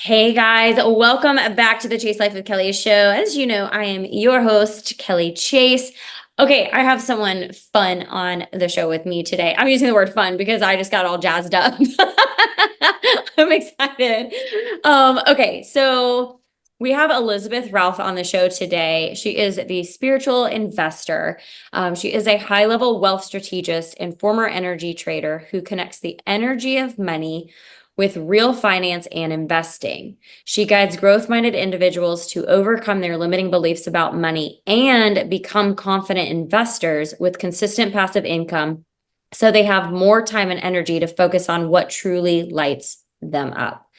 Hey guys, welcome back to the Chase Life with Kelly show. As you know, I am your host, Kelly Chase. Okay, I have someone fun on the show with me today. I'm using the word fun because I just got all jazzed up. I'm excited. Okay, so we have Elizabeth Ralph on the show today. She is the spiritual investor. She is a high-level wealth strategist and former energy trader who connects the energy of money with real finance and investing. She guides growth-minded individuals to overcome their limiting beliefs about money and become confident investors with consistent passive income so they have more time and energy to focus on what truly lights them up.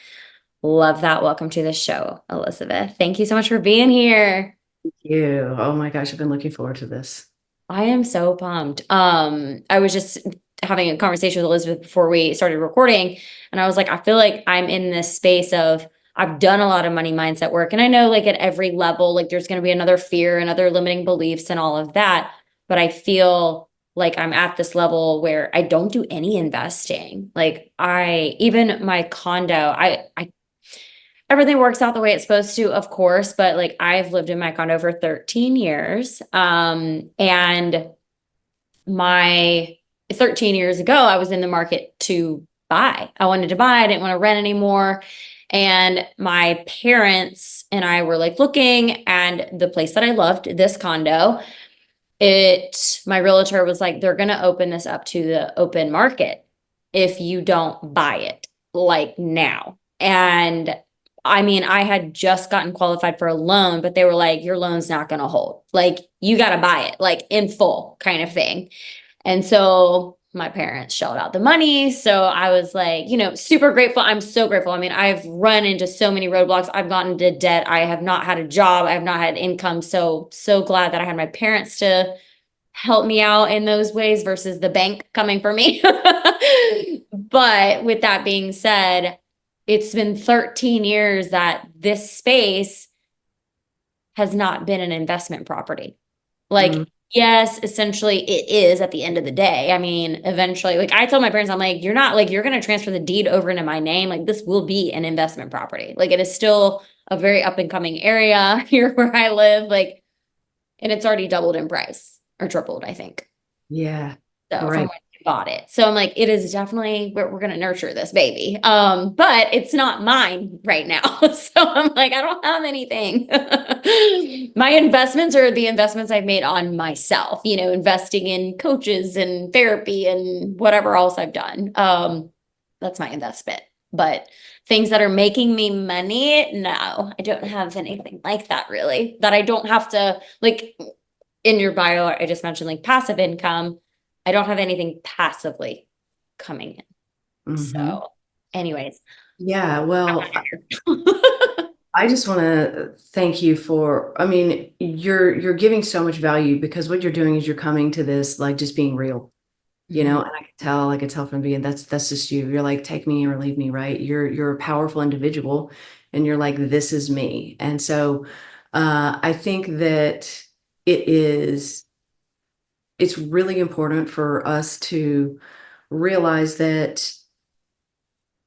Love that. Welcome to the show, Elizabeth. Thank you so much for being here. Thank you. Oh my gosh, I've been looking forward to this. I am so pumped. I was just having a conversation with Elizabeth before we started recording, and I was like, I feel like I'm in this space of I've done a lot of money mindset work, and I know like at every level, like there's going to be another fear and other limiting beliefs and all of that, but I feel like I'm at this level where I don't do any investing. Like I even my condo, I everything works out the way it's supposed to, of course, but like I've lived in my condo for 13 years. And my 13 years ago, I was in the market to buy. I wanted to buy, I didn't want to rent anymore. And my parents and I were like looking, and the place that I loved, this condo, my realtor was like, they're going to open this up to the open market if you don't buy it like now. And I mean, I had just gotten qualified for a loan, but they were like, your loan's not going to hold. Like, you got to buy it, like in full kind of thing. And so my parents shelled out the money. So I was like, super grateful. I'm so grateful. I mean, I've run into so many roadblocks. I've gotten into debt. I have not had a job. I have not had income. So glad that I had my parents to help me out in those ways versus the bank coming for me. But with that being said, it's been 13 years that this space has not been an investment property. Mm, Like, yes, essentially it is at the end of the day. I mean, eventually, like I told my parents, I'm like, you're not like, you're going to transfer the deed over into my name. Like, this will be an investment property. Like, it is still a very up and coming area here where I live. Like, and it's already doubled in price or tripled, I think. yeah, So from right. when I bought it. So I'm like, it is definitely we're gonna nurture this baby. But it's not mine right now. So I'm like, I don't have anything. My investments are the investments I've made on myself, investing in coaches and therapy and whatever else I've done. That's my investment. But things that are making me money, no, I don't have anything like that really. That I don't have to like in your bio, I just mentioned like passive income. I don't have anything passively coming in. Hmm. So, anyways, Yeah, I'm well, I just want to thank you for, I mean, you're giving so much value because what you're doing is you're coming to this like just being real, Mhm. and I could tell from being that's just you. You're like, take me or leave me, right? You're a powerful individual and you're like, this is me. And so I think that it is it's really important for us to realize that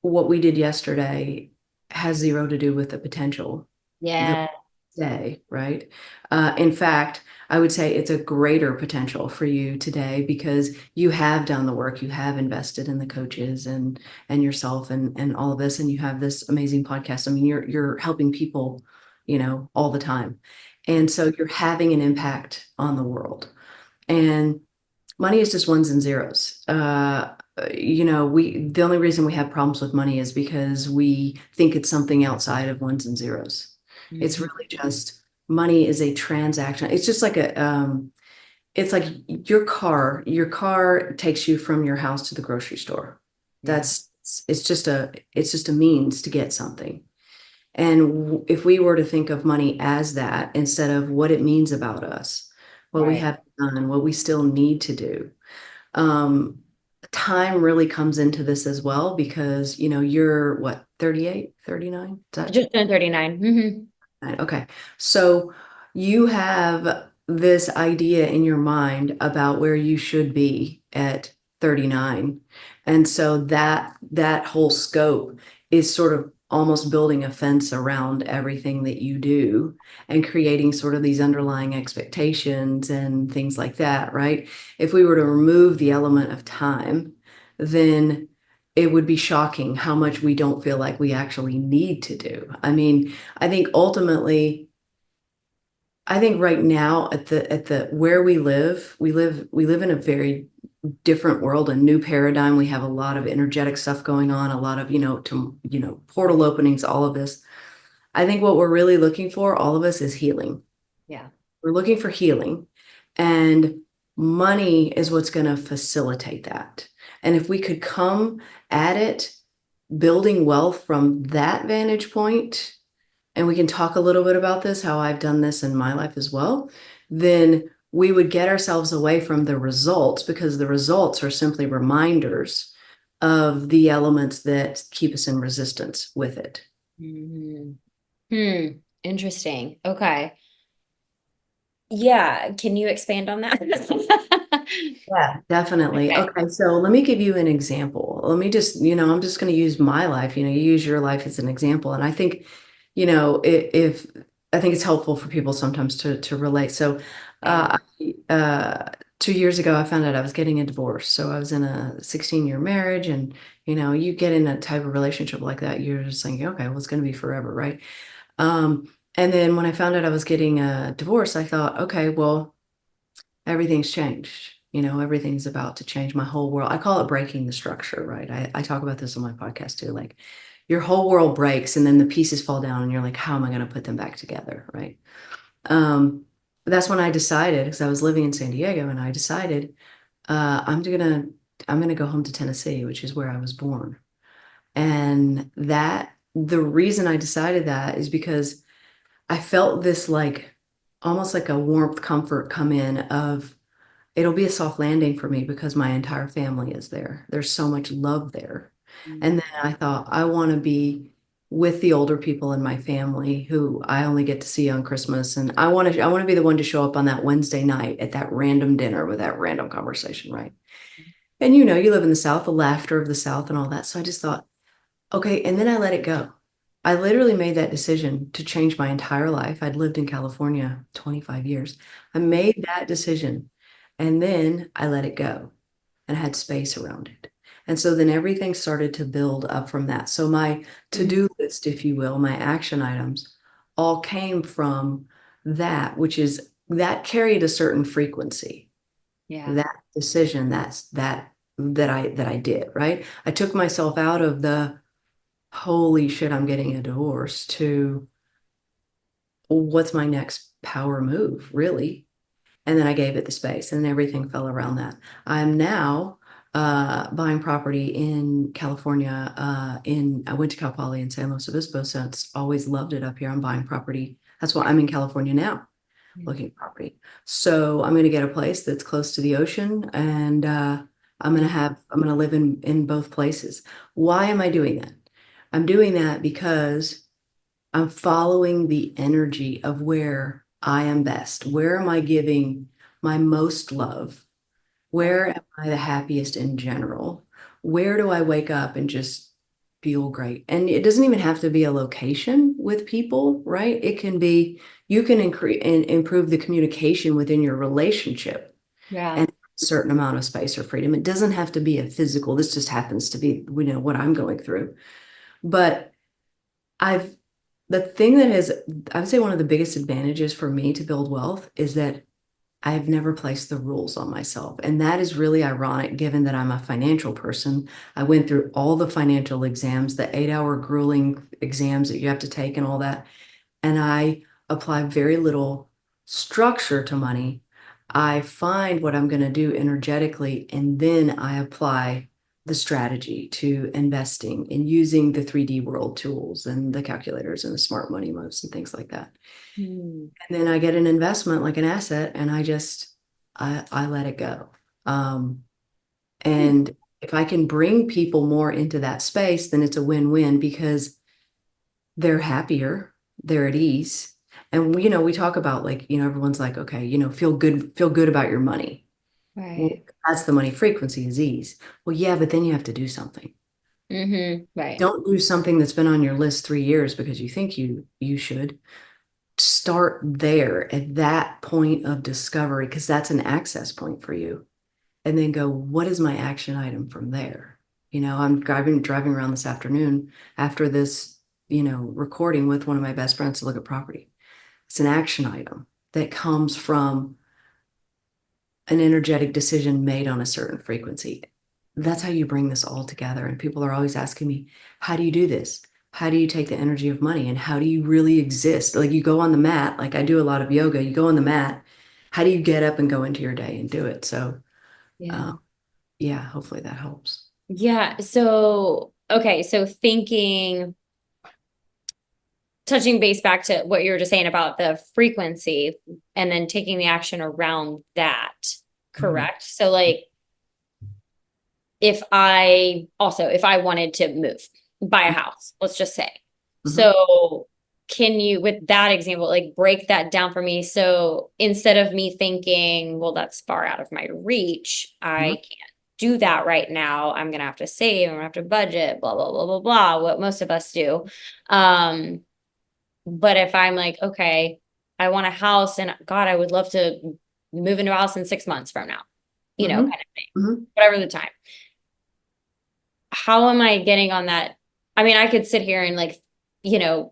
what we did yesterday has zero to do with the potential the Yeah, day, right? In fact, I would say it's a greater potential for you today because you have done the work, you have invested in the coaches and yourself and all of this, and you have this amazing podcast. I mean, you're helping people, all the time. And so you're having an impact on the world. And money is just ones and zeros. The only reason we have problems with money is because we think it's something outside of ones and zeros. It's Mhm. really just money is a transaction. It's just like it's like your car. Your car takes you from your house to the grocery store. Yeah. It's just a means to get something. And if we were to think of money as that instead of what it means about us, what we Right. have done, what we still need to do, um, time really comes into this as well because, you're what, 38, 39? Is that Just turned 39. right? Okay. So you have this idea in your mind about where you should be at 39. And so that whole scope is sort of almost building a fence around everything that you do and creating sort of these underlying expectations and things like that, right? If we were to remove the element of time, then it would be shocking how much we don't feel like we actually need to do. I mean, I think ultimately, I think right now at the where we live in a very different world, a new paradigm. We have a lot of energetic stuff going on, a lot of, portal openings, all of this. I think what we're really looking for, all of us, is healing. Yeah. We're looking for healing, and money is what's going to facilitate that. And if we could come at it building wealth from that vantage point, and we can talk a little bit about this, how I've done this in my life as well, then we would get ourselves away from the results, because the results are simply reminders of the elements that keep us in resistance with it. Mhm. Hmm. Interesting. Okay. Yeah. Can you expand on that? Yeah, definitely. Okay. Okay, so let me give you an example. Let me just, I'm just going to use my life. You use your life as an example. And I think, if I think it's helpful for people sometimes to relate. So, Yeah. 2 years ago, I found out I was getting a divorce. So I was in a 16-year marriage, and you get in a type of relationship like that, you're just thinking, okay, well, it's going to be forever, right? And then when I found out I was getting a divorce, I thought, okay, well, everything's changed. Everything's about to change. My whole world. I call it breaking the structure, right? I talk about this on my podcast too. Like, your whole world breaks and then the pieces fall down and you're like, how am I going to put them back together? Right. Um, that's when I decided, because I was living in San Diego, and I decided, I'm gonna go home to Tennessee, which is where I was born. And the reason I decided that is because I felt this, like, almost like a warmth, comfort come in of, it'll be a soft landing for me because my entire family is there. There's so much love there. And then I thought, I want to be with the older people in my family who I only get to see on Christmas. And I want to be the one to show up on that Wednesday night at that random dinner with that random conversation, right? And you live in the South, the laughter of the South and all that. So I just thought, okay, and then I let it go. I literally made that decision to change my entire life. I'd lived in California 25 years. I made that decision, and then I let it go and had space around it. And so then everything started to build up from that. So my Mhm. to-do list, if you will, my action items, all came from that, which is that carried a certain frequency. Yeah. That decision, that I did, right? I took myself out of the holy shit, I'm getting a divorce, to what's my next power move, really? And then I gave it the space, and everything fell around that. I'm now buying property in California. I went to Cal Poly in San Luis Obispo, so it's always loved it up here. I'm buying property. That's why I'm in California now, looking at property. So I'm going to get a place that's close to the ocean, and I'm going to live in both places. Why am I doing that? I'm doing that because I'm following the energy of where I am best. Where am I giving my most love? Right. Where am I the happiest in general? Where do I wake up and just feel great? And it doesn't even have to be a location with people, right? It can be, you can improve the communication within your relationship Yeah. and a certain amount of space or freedom. It doesn't have to be a physical. This just happens to be, what I'm going through. But I've the thing that is, I would say, one of the biggest advantages for me to build wealth is that I've never placed the rules on myself. And that is really ironic given that I'm a financial person. I went through all the financial exams, the 8-hour grueling exams that you have to take and all that. And I apply very little structure to money. I find what I'm going to do energetically, and then I apply the strategy to investing and using the 3D world tools and the calculators and the smart money moves and things like that. Hmm. And then I get an investment, like an asset, and I let it go. Um, and if I can bring people more into that space, then it's a win-win, because they're happier, they're at ease. And we talk about, like, everyone's like, okay, feel good about your money. Well, Right. that's the money frequency, is ease. Well, yeah, but then you have to do something. Right. Don't do something that's been on your list 3 years because you think you should. Start there at that point of discovery because that's an access point for you. And then go, what is my action item from there? I'm driving around this afternoon after this, recording with one of my best friends to look at property. It's an action item that comes from an energetic decision made on a certain frequency. That's how you bring this all together. And people are always asking me, how do you do this? How do you take the energy of money and how do you really exist? Like you go on the mat, like I do a lot of yoga, you go on the mat. How do you get up and go into your day and do it? So, Yeah. uh, yeah, hopefully that helps. Yeah. So, okay. So thinking, touching base back to what you were just saying about the frequency and then taking the action around that. Mhm. Correct. So like if I wanted to move, buy a house, let's just say. Mhm. So can you, with that example, like break that down for me? So instead of me thinking, well, that's far out of my reach, Mhm. I can't do that right now. I'm gonna have to save, I'm gonna have to budget, blah, blah, blah, blah, blah, what most of us do. Um, but if I'm like, okay, I want a house and God, I would love to move into a house in 6 months from now, Mhm. kind of thing, Mhm. whatever the time. How am I getting on that? I mean, I could sit here and like,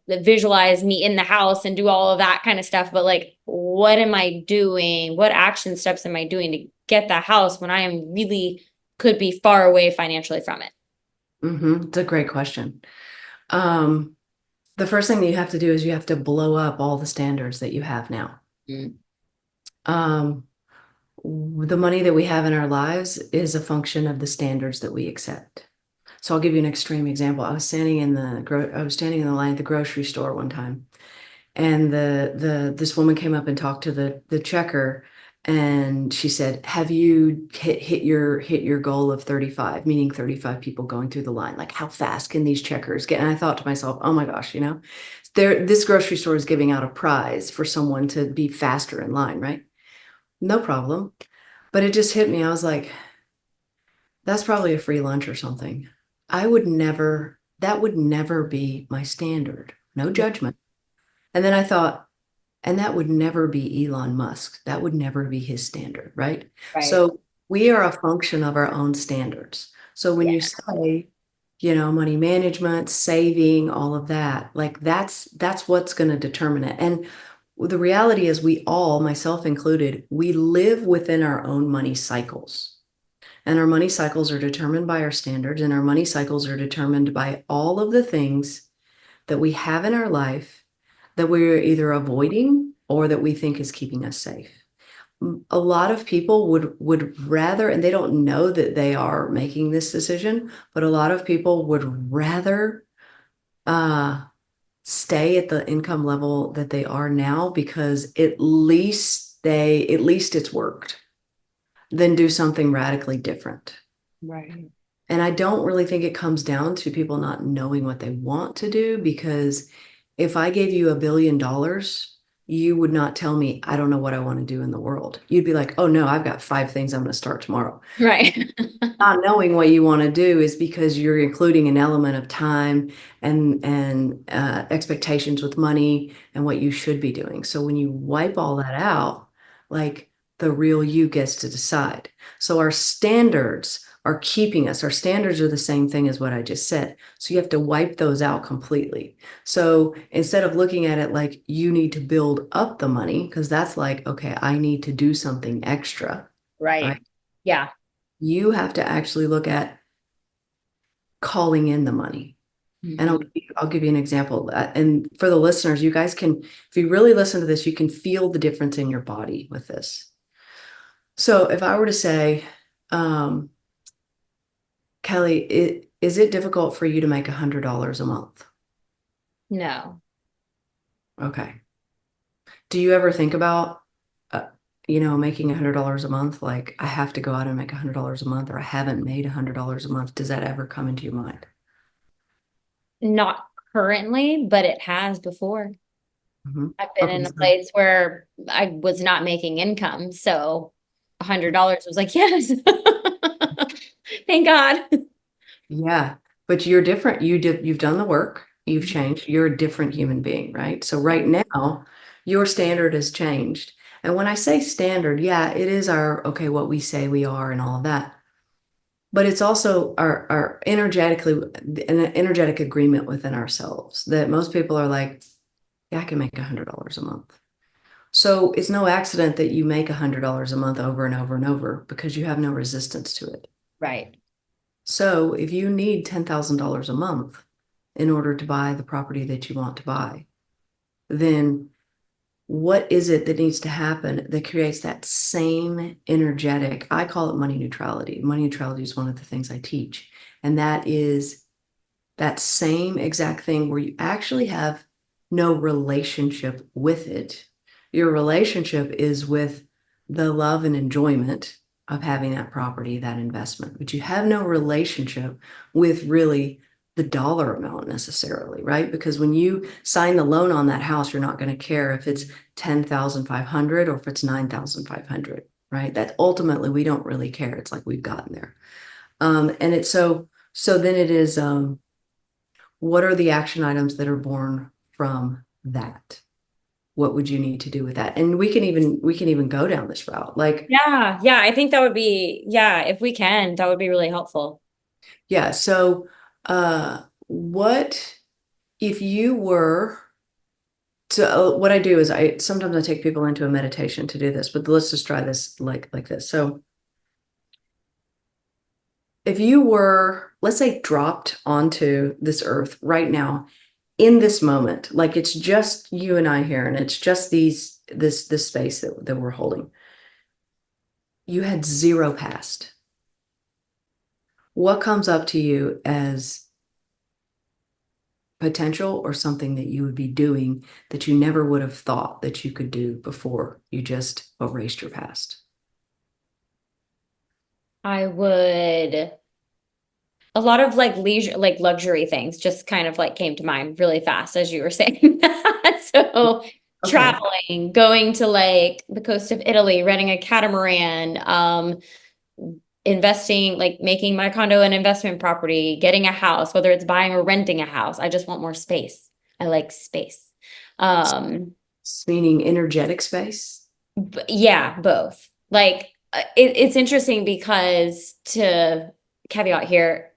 visualize me in the house and do all of that kind of stuff, but like, what am I doing? What action steps am I doing to get the house when I am really could be far away financially from it? Mhm. It's a great question. Um, the first thing that you have to do is you have to blow up all the standards that you have now. Mm. Um, the money that we have in our lives is a function of the standards that we accept. So I'll give you an extreme example. I was standing in the line at the grocery store one time, and the this woman came up and talked to the checker, and she said, "Have you hit your goal of 35, meaning 35 people going through the line? Like how fast can these checkers get?" And I thought to myself, "Oh my gosh, this grocery store is giving out a prize for someone to be faster in line, right? No problem." But it just hit me. I was like, that's probably a free lunch or something. That would never be my standard. No judgment. And then I thought, and that would never be Elon Musk. That would never be his standard, right? Right. So we are a function of our own standards. So when Yeah. you say, money management, saving, all of that, like that's what's going to determine it. And the reality is we all, myself included, we live within our own money cycles. And our money cycles are determined by our standards, and our money cycles are determined by all of the things that we have in our life that we're either avoiding or that we think is keeping us safe. A lot of people would rather, and they don't know that they are making this decision, but a lot of people would rather uh, stay at the income level that they are now because at least it's worked, than do something radically different. Right. And I don't really think it comes down to people not knowing what they want to do, because if I gave you $1 billion, you would not tell me, I don't know what I want to do in the world. You'd be like, oh no, I've got 5 things I'm going to start tomorrow. Right. Not knowing what you want to do is because you're including an element of time and expectations with money and what you should be doing. So when you wipe all that out, like the real you gets to decide. So our standards are keeping us. Our standards are the same thing as what I just said. So you have to wipe those out completely. So instead of looking at it like you need to build up the money, because that's like, okay, I need to do something extra, Right. right? Yeah. You have to actually look at calling in the money. And Mhm. I'll give you an example. And for the listeners, you guys can, if you really listen to this, you can feel the difference in your body with this. So if I were to say, um, Kelly, is it difficult for you to make $100 a month? No. Okay. Do you ever think about, uh, making $100 a month? Like I have to go out and make $100 a month, or I haven't made $100 a month. Does that ever come into your mind? Not currently, but it has before. Mhm. I've been Okay. in a place where I was not making income, so $100 was like, yes. Thank God. Yeah. but you're different. You've done the work, you've changed, you're a different human being, right? So right now, your standard has changed. And when I say standard, yeah, it is our, okay, what we say we are and all of that. But it's also our an energetic agreement within ourselves that most people are like, yeah, I can make $100 a month. So it's no accident that you make $100 a month over and over and over because you have no resistance to it. Right. So if you need $10,000 a month in order to buy the property that you want to buy, then what is it that needs to happen that creates that same energetic? I call it money neutrality. Money neutrality is one of the things I teach. And that is that same exact thing where you actually have no relationship with it. Your relationship is with the love and enjoyment of having that property, that investment, but you have no relationship with really the dollar amount necessarily, right? Because when you sign the loan on that house, you're not going to care if it's 10,500 or if it's 9,500, right? That ultimately we don't really care. It's like we've gotten there. And it's so then it is what are the action items that are born from that? What would you need to do with that? And we can even go down this route. Like, Yeah, yeah, I think that would be, yeah, if we can, that would be really helpful. yeah, so what if you were to what I do is I sometimes I take people into a meditation to do this, but let's just try this like this. So if you were, let's say, dropped onto this earth right now in this moment, like it's just you and I here, and it's just this space that we're holding. You had zero past. What comes up to you as potential or something that you would be doing that you never would have thought that you could do before you just erased your past? I would, a lot of like leisure, like luxury things just kind of like came to mind really fast as you were saying that. So Okay. traveling, going to like the coast of Italy, renting a catamaran, investing, like making my condo an investment property, getting a house, whether it's buying or renting a house. I just want more space. I like space. Um, Meaning energetic space. yeah, both. Like it's interesting because to caveat here,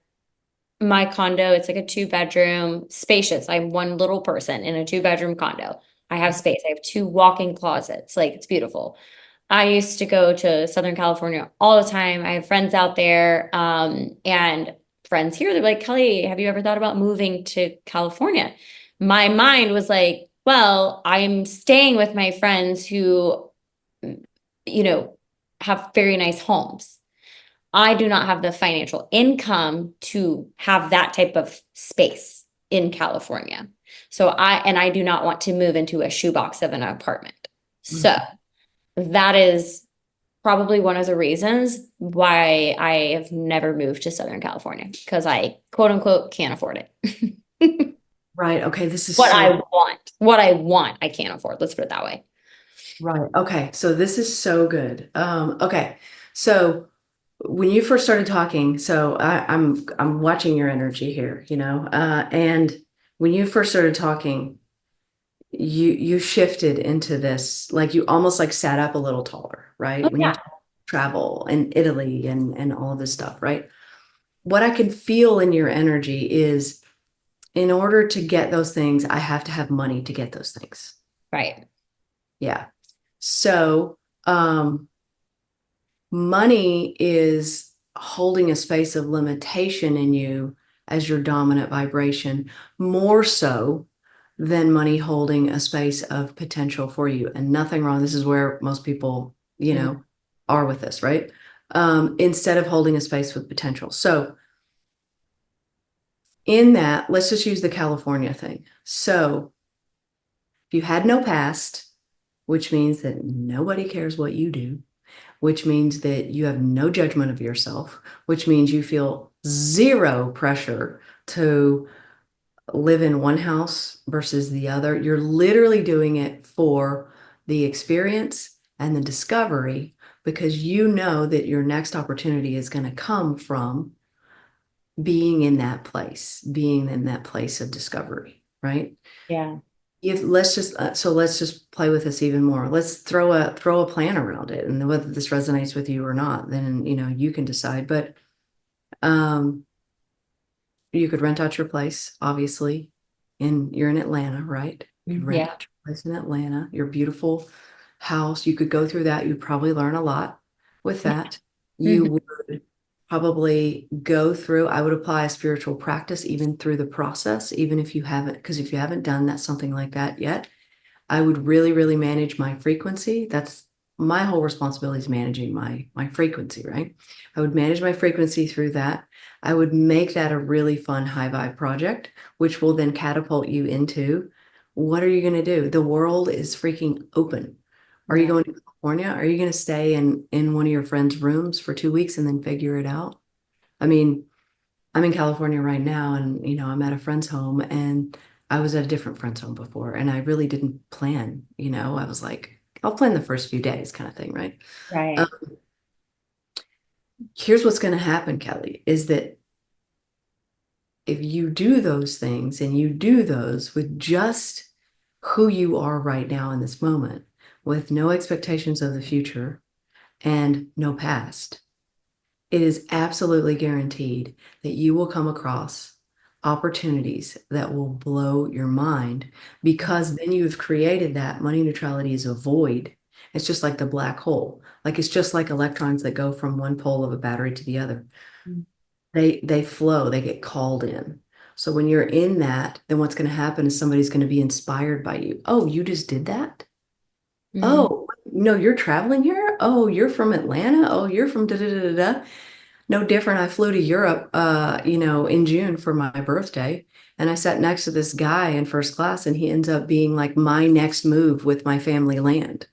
my condo, it's like a 2 bedroom, spacious. I'm one little person in a 2 bedroom condo. I have space. I have two walk-in closets. Like it's beautiful. I used to go to Southern California all the time. I have friends out there, and friends here. They're like, Kelly, have you ever thought about moving to California? My mind was like, well, I'm staying with my friends who, you know, have very nice homes. I do not have the financial income to have that type of space in California. I do not want to move into a shoebox of an apartment. So Mhm. that is probably one of the reasons why I have never moved to Southern California because I quote unquote can't afford it. Right. Okay. This is What I so want, what I want, I can't afford. Let's put it that way. right. Okay. So this is so good. Okay. So when you first started talking, so I'm watching your energy here, and when you first started talking, you shifted into this, like you almost like sat up a little taller, Oh right? When you yeah, talk travel and Italy and all of this stuff, right? What I can feel in your energy is in order to get those things, I have to have money to get those things. right. Yeah. So, money is holding a space of limitation in you as your dominant vibration, more so than money holding a space of potential for you. And nothing wrong. This is where most people, Mm. are with this, right? Instead of holding a space with potential. So, in that, let's just use the California thing. So, if you had no past, which means that nobody cares what you do, which means that you have no judgment of yourself, which means you feel zero pressure to live in one house versus the other. You're literally doing it for the experience and the discovery because you know that your next opportunity is going to come from being in that place of discovery, right? Yeah. If let's just play with this even more. Let's throw a plan around it, and whether this resonates with you or not, then you can decide. But um, you could rent out your place, obviously, you're in Atlanta, right? You could rent Yeah. out your place in Atlanta, your beautiful house. You could go through that. You'd probably learn a lot with that. You Mhm. would probably go through, I would apply a spiritual practice even through the process, even if you haven't, because if you haven't done that, something like that yet, I would really, really manage my frequency. That's my whole responsibility is managing my frequency, right? I would manage my frequency through that. I would make that a really fun high vibe project, which will then catapult you into what are you going to do? The world is freaking open. Are you Yeah. going to California? Are you going to stay in one of your friends' rooms for 2 weeks and then figure it out? I mean, I'm in California right now, and I'm at a friend's home, and I was at a different friend's home before, and I really didn't plan. I was like, I'll plan the first few days, kind of thing, right? Um, Right. Here's what's going to happen, Kelly, is that if you do those things and you do those with just who you are right now in this moment, with no expectations of the future and no past, it is absolutely guaranteed that you will come across opportunities that will blow your mind because then you've created that money neutrality is a void. It's just like the black hole. Like it's just like electrons that go from one pole of a battery to the other. They flow, they get called in. So when you're in that, then what's going to happen is somebody's going to be inspired by you. Oh, you just did that? Mm. Oh, no, you're traveling here? Oh, you're from Atlanta? Oh, you're from da da da da da. No different. I flew to Europe, in June for my birthday, and I sat next to this guy in first class, and he ends up being like my next move with my family land.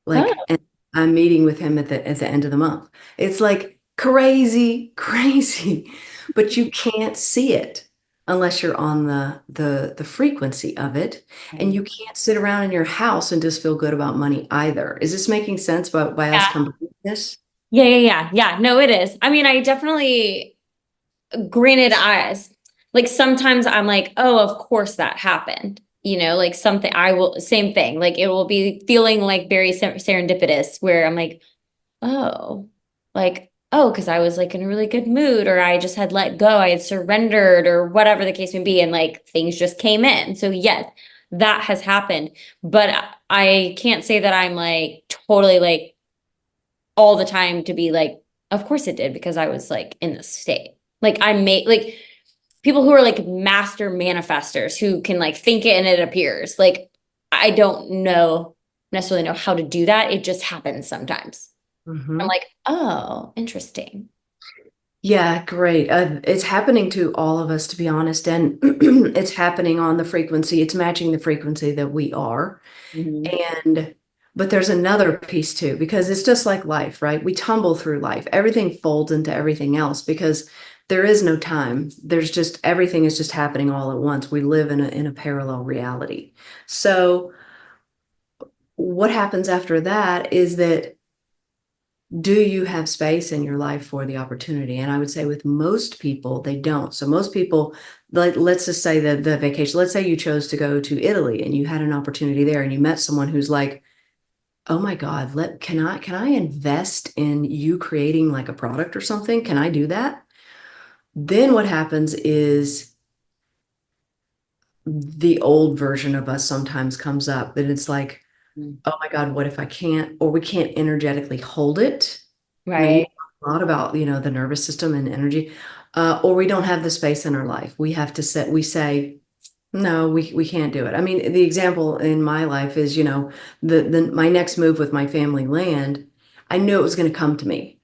Like, Oh, and I'm meeting with him at the end of the month. It's like crazy, crazy, but you can't see it unless you're on the frequency of it, and right. you can't sit around in your house and just feel good about money either. Is this making sense by us Yeah. combining this? Yeah. Yeah. Yeah. Yeah. No, it is. I mean, I definitely, granted, like sometimes I'm like, oh, of course that happened. Like something I will, same thing. Like it will be feeling like very serendipitous where I'm like, oh, because I was like in a really good mood, or I just had let go, I had surrendered, or whatever the case may be, and like things just came in. So yes, that has happened, but I can't say that I'm like totally like all the time to be like, of course it did, because I was like in the state. Like I made like people who are like master manifestors who can like think it and it appears. Like I don't necessarily know how to do that. It just happens sometimes. I'm Mhm. like, oh, interesting. Yeah, great. It's happening to all of us, to be honest, and it's happening on the frequency. It's matching the frequency that we are. Mhm. And, but there's another piece too, because it's just like life, right? We tumble through life. Everything folds into everything else because there is no time. There's just everything is just happening all at once. We live in a parallel reality. So what happens after that is that do you have space in your life for the opportunity? And I would say with most people, they don't. So most people, like let's just say the vacation, let's say you chose to go to Italy and you had an opportunity there and you met someone who's like, oh my God, can I invest in you creating like a product or something? Can I do that? Then what happens is the old version of us sometimes comes up that it's like, Mm. oh my God, what if I can't, or we can't energetically hold it? You Right. talk a lot about, the nervous system and energy, or we don't have the space in our life. We say, no, we can't do it. I mean, the example in my life is, my next move with my family land, I knew it was going to come to me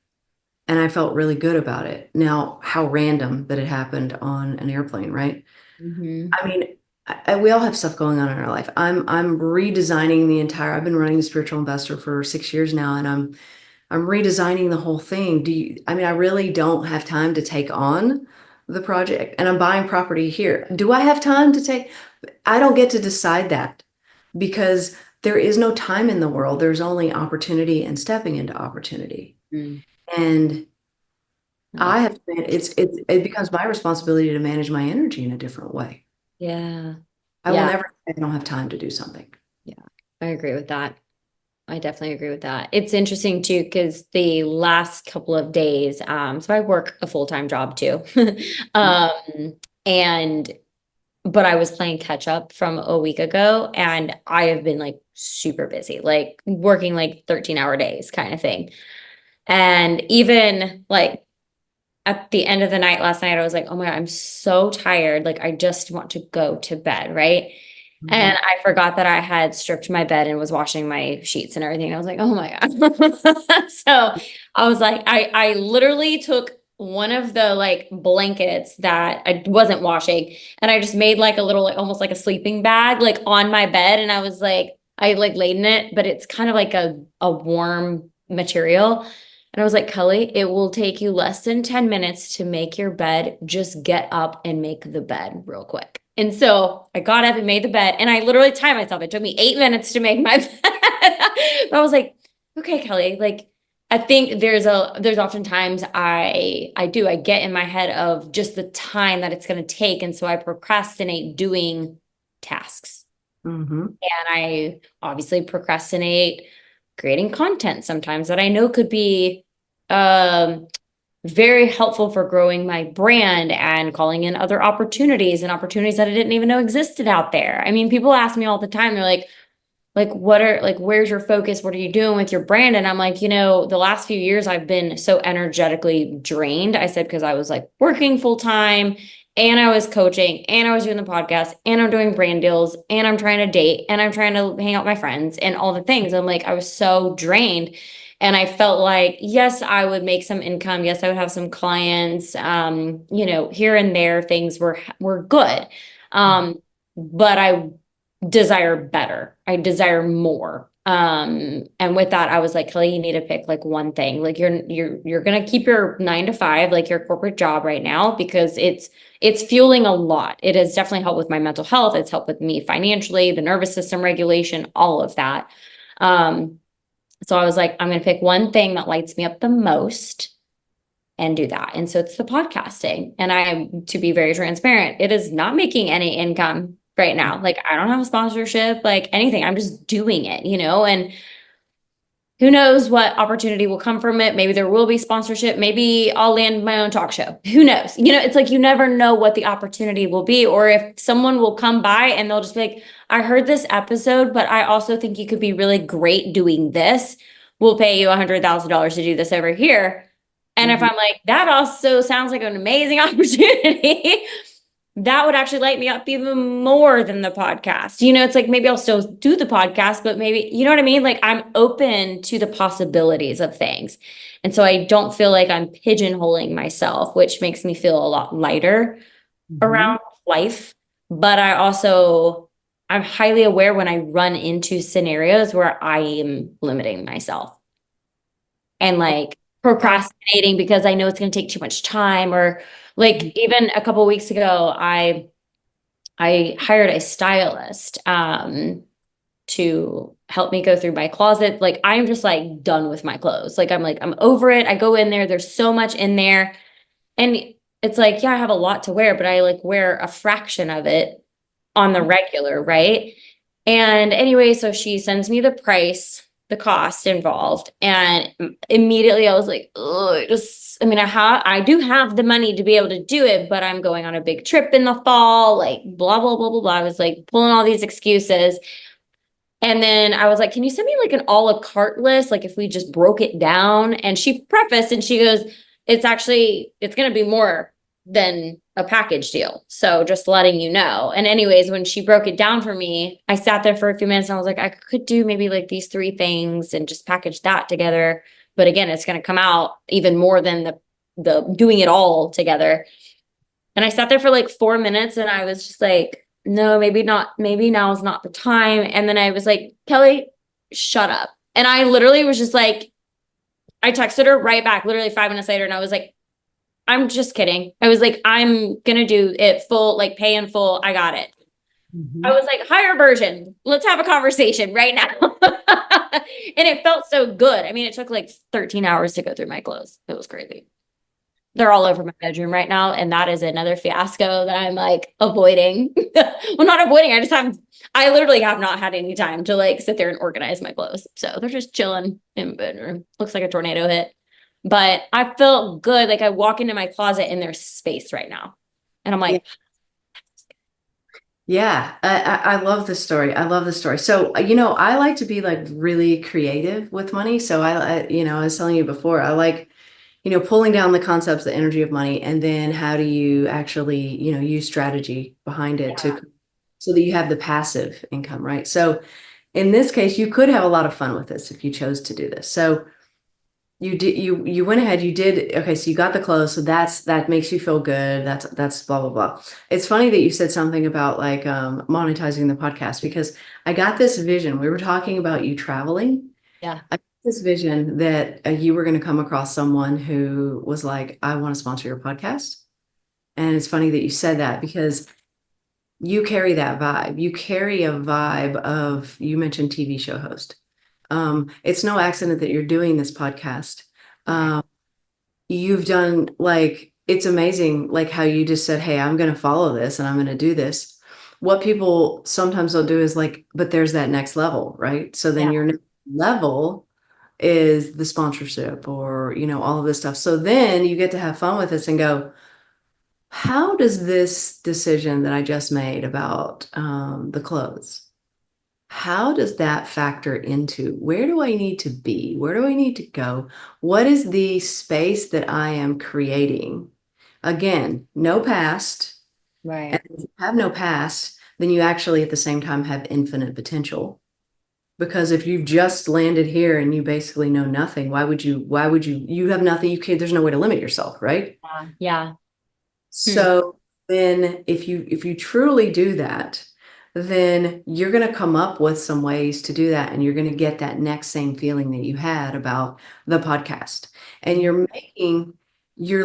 and I felt really good about it. Now, how random that it happened on an airplane, right? Hmm. I mean, we all have stuff going on in our life. I'm redesigning I've been running the Spiritual Investor for 6 years now, and I'm redesigning the whole thing. I mean, I really don't have time to take on the project, and I'm buying property here. Do I have time to take? I don't get to decide that because there is no time in the world. There's only opportunity and stepping into opportunity. Mm. And I have to, it becomes my responsibility to manage my energy in a different way. Yeah. I will Yeah. never say I don't have time to do something. Yeah. I agree with that. I definitely agree with that. It's interesting too, because the last couple of days, so I work a full-time job too. Um, and but I was playing catch up from a week ago, and I have been like super busy, like working like 13-hour days kind of thing. And even like at the end of the night last night, I was like, oh my God, I'm so tired. Like, I just want to go to bed. Right. Mhm. And I forgot that I had stripped my bed and was washing my sheets and everything. I was like, oh my God. So I was like, I literally took one of the like blankets that I wasn't washing, and I just made like a little, like almost like a sleeping bag, like on my bed. And I was like, I like laid in it, but it's kind of like a warm material. And I was like, Kelly, it will take you less than 10 minutes to make your bed. Just get up and make the bed real quick. And so I got up and made the bed, and I literally timed myself. It took me 8 minutes to make my bed. But I was like, okay, Kelly, like I think there's oftentimes I get in my head of just the time that it's going to take. And so I procrastinate doing tasks. Mhm. And I obviously procrastinate creating content sometimes that I know could be um, very helpful for growing my brand and calling in other opportunities and opportunities that I didn't even know existed out there. I mean, people ask me all the time, they're like what are like where's your focus, what are you doing with your brand? And I'm like, the last few years I've been so energetically drained. I said because I was like working full time, and I was coaching, and I was doing the podcast, and I'm doing brand deals, and I'm trying to date, and I'm trying to hang out with my friends and all the things. I'm like, I was so drained, and I felt like, yes, I would make some income, yes, I would have some clients, here and there things were good. But I desire better. I desire more. And with that, I was like, Kelly, you need to pick like one thing. Like you're gonna keep your 9 to 5, like your corporate job right now, because it's fueling a lot. It has definitely helped with my mental health. It's helped with me financially, the nervous system regulation, all of that. Um, so I was like, I'm gonna pick one thing that lights me up the most and do that. And so it's the podcasting. And to be very transparent, it is not making any income right now. Like I don't have a sponsorship, like anything. I'm just doing it, and who knows what opportunity will come from it. Maybe there will be sponsorship. Maybe I'll land my own talk show. Who knows? It's like you never know what the opportunity will be, or if someone will come by and they'll just be like, I heard this episode, but I also think you could be really great doing this. We'll pay you $100,000 to do this over here. And if Mhm. I'm like, that also sounds like an amazing opportunity, that would actually light me up even more than the podcast. It's like maybe I'll still do the podcast, but maybe, you know what I mean? Like I'm open to the possibilities of things. And so I don't feel like I'm pigeonholing myself, which makes me feel a lot lighter Mhm. around life. But I'm highly aware when I run into scenarios where I am limiting myself and like Right. procrastinating because I know it's going to take too much time, or like even a couple of weeks ago, I hired a stylist to help me go through my closet. Like I'm just like done with my clothes. Like I'm over it. I go in there, there's so much in there. And it's like, yeah, I have a lot to wear, but I like wear a fraction of it on the regular, right? And anyway, so she sends me the price, the cost involved, and immediately I was like, oh, I do have the money to be able to do it, but I'm going on a big trip in the fall, like blah blah blah blah blah. I was like pulling all these excuses. And then I was like, can you send me like an a la carte list? Like if we just broke it down. And she prefaced and she goes, it's going to be more than a package deal. So just letting you know. And anyways, when she broke it down for me, I sat there for a few minutes and I was like, I could do maybe like these three things and just package that together. But again, it's going to come out even more than the doing it all together. And I sat there for like 4 minutes and I was just like, no, maybe not. Maybe now is not the time. And then I was like, Kelly, shut up. And I literally was just like, I texted her right back, literally 5 minutes later. And I was like, I'm just kidding. I was like, I'm going to do it full, like pay in full. I got it. I Mhm. was like, higher version. Let's have a conversation right now. And it felt so good. I mean, it took like 13 hours to go through my clothes. It was crazy. They're all over my bedroom right now, and that is another fiasco that I'm like avoiding. Well, not avoiding, I literally have not had any time to like sit there and organize my clothes. So they're just chilling in my bedroom. Looks like a tornado hit. But I felt good. Like I walk into my closet and there's space right now. And I'm Yeah. like, Yeah, I love this story. I love this story. So, I like to be like really creative with money. So I was telling you before, I like, pulling down the concepts, the energy of money, and then how do you actually, use strategy behind it yeah, so that you have the passive income, right? So in this case, you could have a lot of fun with this if you chose to do this. So you went ahead, you did okay, so you got the clothes, so that makes you feel good. That's blah blah blah. It's funny that you said something about like monetizing the podcast because I got this vision. We were talking about you traveling. yeah, I got this vision that you were going to come across someone who was like, I want to sponsor your podcast. And it's funny that you said that because you carry that vibe. You carry a vibe of, you mentioned TV show host. It's no accident that you're doing this podcast. right. Um, you've done like, it's amazing, like how you just said, hey, I'm going to follow this and I'm going to do this. What people sometimes will do is like, but there's that next level, right? So then Yeah. your next level is the sponsorship or, all of this stuff. So then you get to have fun with this and go, how does this decision that I just made about the clothes, how does that factor into where do I need to be? Where do I need to go? What is the space that I am creating? Again, no past. And Right. if you have no past, then you actually at the same time have infinite potential. Because if you've just landed here and you basically know nothing, you have nothing, there's no way to limit yourself, right? Yeah. Yeah. Hmm. So then if you truly do that, then you're going to come up with some ways to do that and you're going to get that next same feeling that you had about the podcast. And you're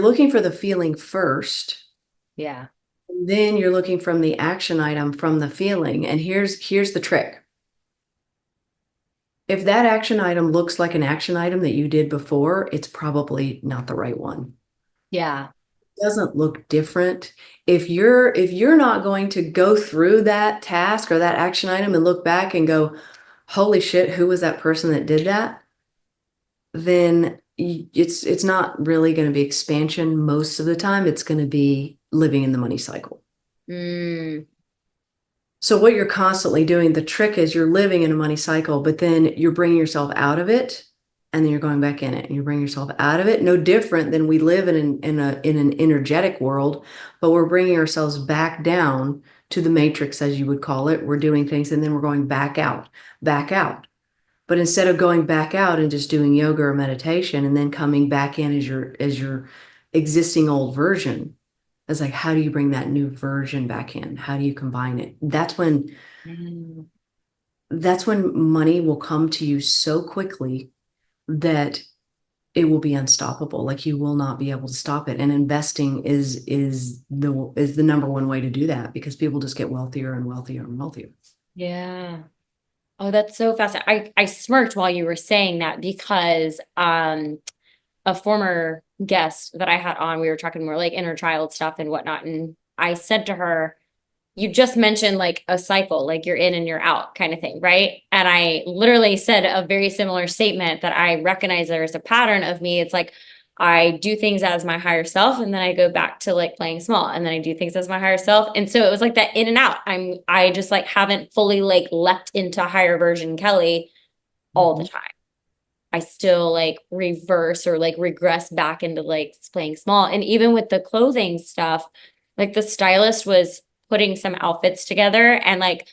looking for the feeling first, Yeah. and then you're looking from the action item from the feeling. And here's the trick. If that action item looks like an action item that you did before, it's probably not the right one. Yeah. Doesn't look different. If you're not going to go through that task or that action item and look back and go, holy shit, who was that person that did that? Then it's not really going to be expansion most of the time. It's going to be living in the money cycle. Mm, So what you're constantly doing, the trick is you're living in a money cycle, but then you're bringing yourself out of it and then you're going back in it and you bring yourself out of it. No different than we live in an energetic world, but we're bringing ourselves back down to the matrix, as you would call it. We're doing things and then we're going back out, back out. But instead of going back out and just doing yoga or meditation and then coming back in as your existing old version, it's like, how do you bring that new version back in? How do you combine it? mm, That's when money will come to you so quickly that it will be unstoppable. Like you will not be able to stop it. And investing is the number one way to do that because people just get wealthier and wealthier and wealthier. yeah. Oh, that's so fascinating. I smirked while you were saying that because a former guest that I had on, we were talking more like inner child stuff and whatnot. And I said to her, you just mentioned like a cycle, like you're in and you're out kind of thing, right? And I literally said a very similar statement that I recognize there's a pattern of me. It's like I do things as my higher self and then I go back to like playing small and then I do things as my higher self. And so it was like that in and out. I just like haven't fully like leapt into higher version Kelly all the Mhm. time. I still like reverse or like regress back into like playing small. And even with the clothing stuff, like the stylist was putting some outfits together and like,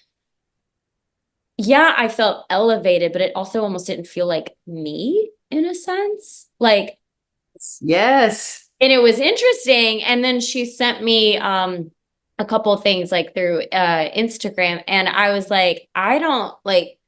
yeah, I felt elevated, but it also almost didn't feel like me in a sense. Like, Yes. and it was interesting. And then she sent me a couple of things like through Instagram. And I was like, I don't like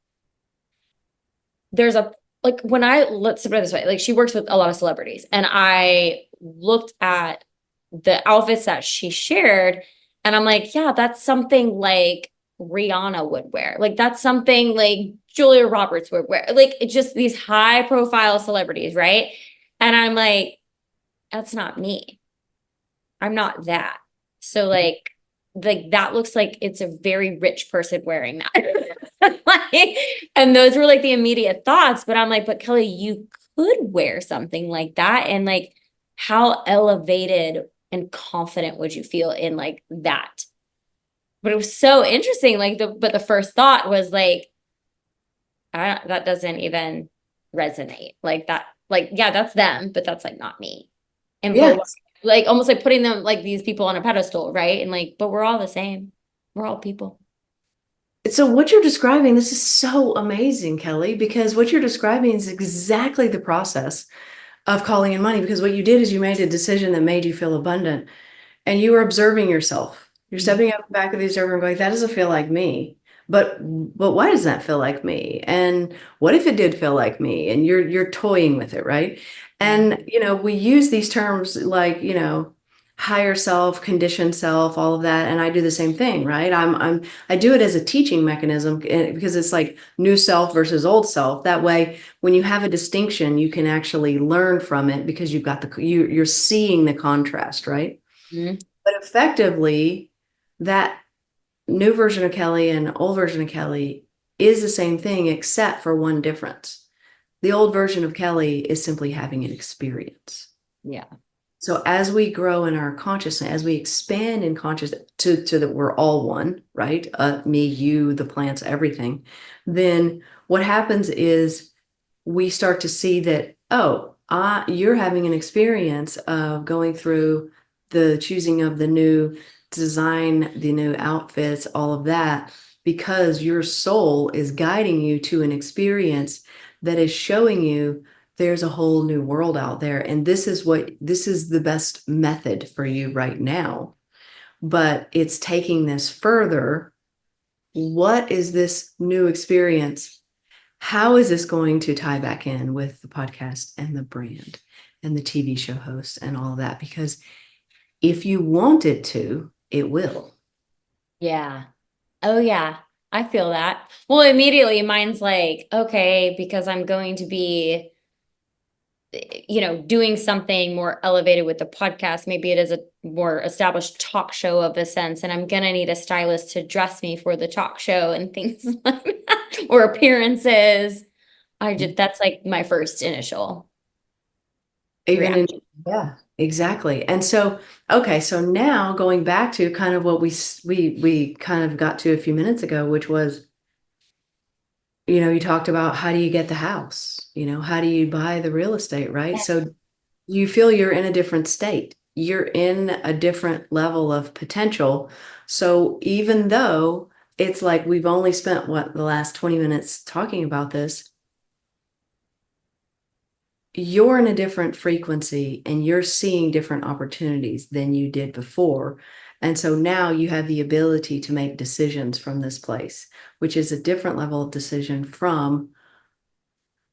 there's a like when I let's put it this way, like she works with a lot of celebrities, and I looked at the outfits that she shared, and I'm like, yeah, that's something like Rihanna would wear. Like that's something like Julia Roberts would wear. Like it's just these high profile celebrities, right? And I'm like, that's not me. I'm not that. So like that looks like it's a very rich person wearing that. Like, and those were like the immediate thoughts, but I'm like, but Kelly, you could wear something like that. And like, how elevated and confident would you feel in like that? But it was so interesting. Like but the first thought was like, that doesn't even resonate. Like that, like, yeah, that's them, but that's like not me. And but Yes. like almost like putting them like these people on a pedestal, right? And like, but we're all the same. We're all people. So what you're describing, this is so amazing, Kelly, because what you're describing is exactly the process of calling in money. Because what you did is you made a decision that made you feel abundant, and you were observing yourself. You're Mhm. stepping up back of the observer and going, that doesn't feel like me. But why does that feel like me? And what if it did feel like me? And you're toying with it, right? And we use these terms like, higher self, conditioned self, all of that. And I do the same thing, right? I do it as a teaching mechanism because it's like new self versus old self. That way, when you have a distinction, you can actually learn from it because you've got you're seeing the contrast, right? Mhm. But effectively, that new version of Kelly and old version of Kelly is the same thing, except for one difference. The old version of Kelly is simply having an experience. Yeah. So as we grow in our consciousness, as we expand in consciousness to that we're all one, right? Me, you, the plants, everything. Then what happens is we start to see that, oh, you're having an experience of going through the choosing of the new design, the new outfits, all of that, because your soul is guiding you to an experience that is showing you there's a whole new world out there. And this is the best method for you right now. But it's taking this further. What is this new experience? How is this going to tie back in with the podcast and the brand and the TV show host and all of that? Because if you want it to, it will. Yeah. Oh yeah. I feel that. Well, immediately mine's like, okay, because I'm going to be, doing something more elevated with the podcast. Maybe it is a more established talk show of a sense, and I'm gonna need a stylist to dress me for the talk show and things like that, or appearances. That's like my first initial Even in, reaction. yeah, exactly. And so, okay, so now going back to kind of what we kind of got to a few minutes ago, which was, you talked about how do you get the house? How do you buy the real estate, right? So you feel you're in a different state. You're in a different level of potential. So even though it's like we've only spent the last 20 minutes talking about this, you're in a different frequency and you're seeing different opportunities than you did before. And so now you have the ability to make decisions from this place, which is a different level of decision from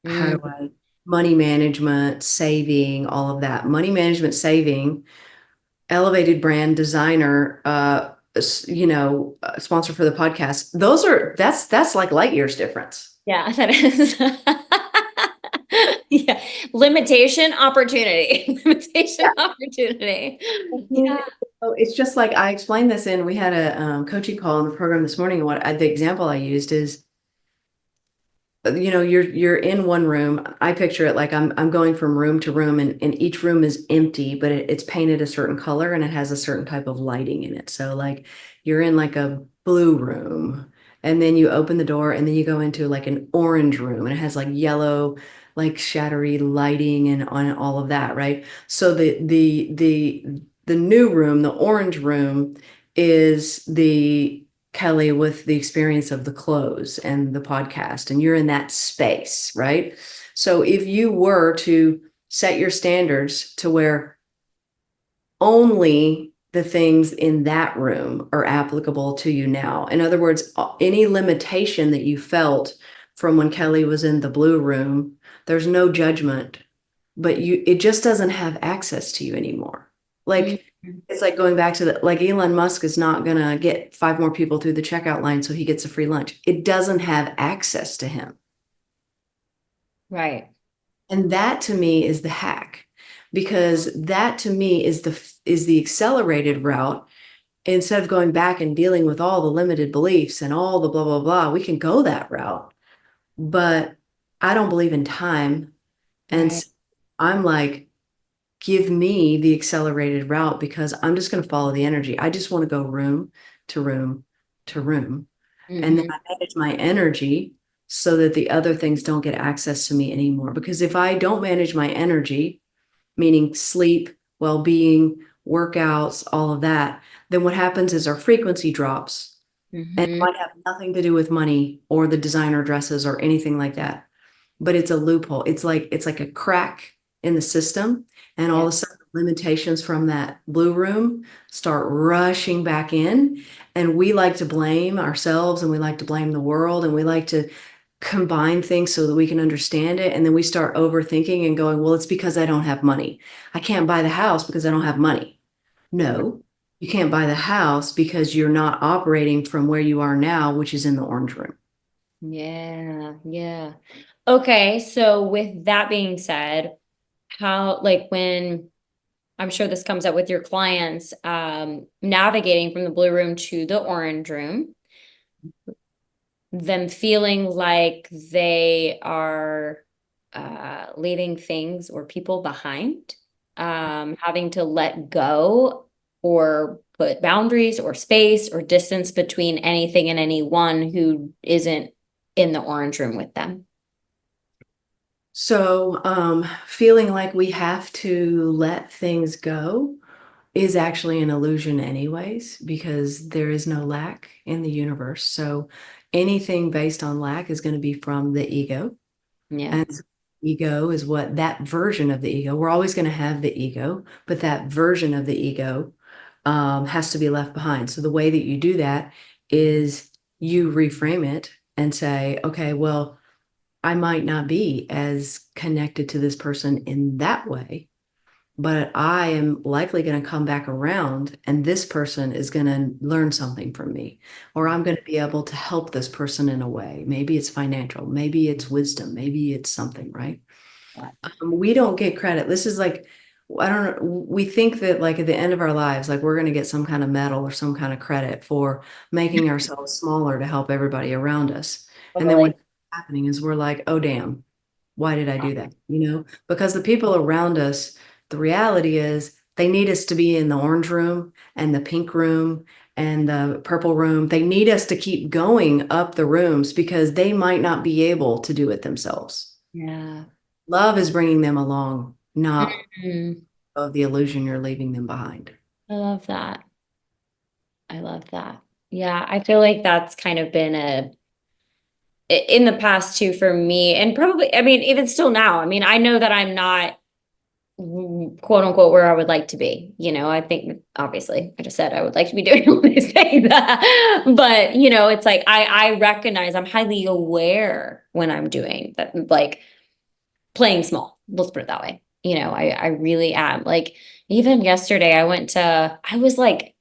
how do Mm, I money management, saving, all of that. Money management, saving, elevated brand designer, sponsor for the podcast. That's like light years difference. yeah, that is. Yeah. Limitation, opportunity. Limitation, opportunity. Mhm. Yeah. So it's just like I explained this we had a coaching call in the program this morning. And the example I used is, you're in one room. I picture it like I'm going from room to room, and each room is empty, but it's painted a certain color and it has a certain type of lighting in it. So like you're in like a blue room, and then you open the door and then you go into like an orange room and it has like yellow, like shattery lighting and on all of that, right? So the new room, the orange room, is the Kelly with the experience of the clothes and the podcast, and you're in that space, right? So if you were to set your standards to where only the things in that room are applicable to you now, in other words, any limitation that you felt from when Kelly was in the blue room, there's no judgment, but it just doesn't have access to you anymore. Mm, Like it's like going back to like Elon Musk is not gonna get 5 more people through the checkout line so he gets a free lunch. It doesn't have access to him. right. And that to me is the hack, because that to me is the accelerated route. Instead of going back and dealing with all the limited beliefs and all the blah, blah, blah, we can go that route. But I don't believe in time. And Right. so I'm like, give me the accelerated route because I'm just going to follow the energy. I just want to go room to room to room. And then Mm-hmm. I manage my energy so that the other things don't get access to me anymore. Because if I don't manage my energy, meaning sleep, well-being, workouts, all of that, then what happens is our frequency drops. And it Mm-hmm. might have nothing to do with money or the designer dresses or anything like that. But it's a loophole. It's like a crack in the system. And all Yeah. of a sudden limitations from that blue room start rushing back in. And we like to blame ourselves and we like to blame the world and we like to combine things so that we can understand it. And then we start overthinking and going, well, it's because I don't have money. I can't buy the house because I don't have money. No, you can't buy the house because you're not operating from where you are now, which is in the orange room. Yeah. Yeah. Okay. So with that being said, how, like, when I'm sure this comes up with your clients, navigating from the blue room to the orange room, them feeling like they are leaving things or people behind, having to let go or put boundaries or space or distance between anything and anyone who isn't in the orange room with them. So, feeling like we have to let things go is actually an illusion, anyways, because there is no lack in the universe. So, anything based on lack is going to be from the ego. Yeah. And ego is what that version of the ego, we're always going to have the ego, but that version of the ego has to be left behind. So, the way that you do that is you reframe it and say, okay, well, I might not be as connected to this person in that way, but I am likely going to come back around and this person is going to learn something from me, or I'm going to be able to help this person in a way. Maybe it's financial, maybe it's wisdom, maybe it's something, right? We don't get credit. This is like, I don't know. We think that like at the end of our lives, like we're going to get some kind of medal or some kind of credit for making ourselves smaller to help everybody around us. And then Totally. what's happening is we're like, oh, damn, why did I do that? Because the people around us, the reality is they need us to be in the orange room and the pink room and the purple room. They need us to keep going up the rooms because they might not be able to do it themselves. Yeah. Love is bringing them along, not Mhm. of the illusion you're leaving them behind. I love that. I love that. Yeah, I feel like that's kind of been in the past too for me, and probably, I mean, even still now. I mean, I know that I'm not quote unquote where I would like to be. I think obviously I just said I would like to be doing all these things, but it's like I recognize I'm highly aware when I'm doing that, like playing small. Let's put it that way. I really am. Like even yesterday, I was like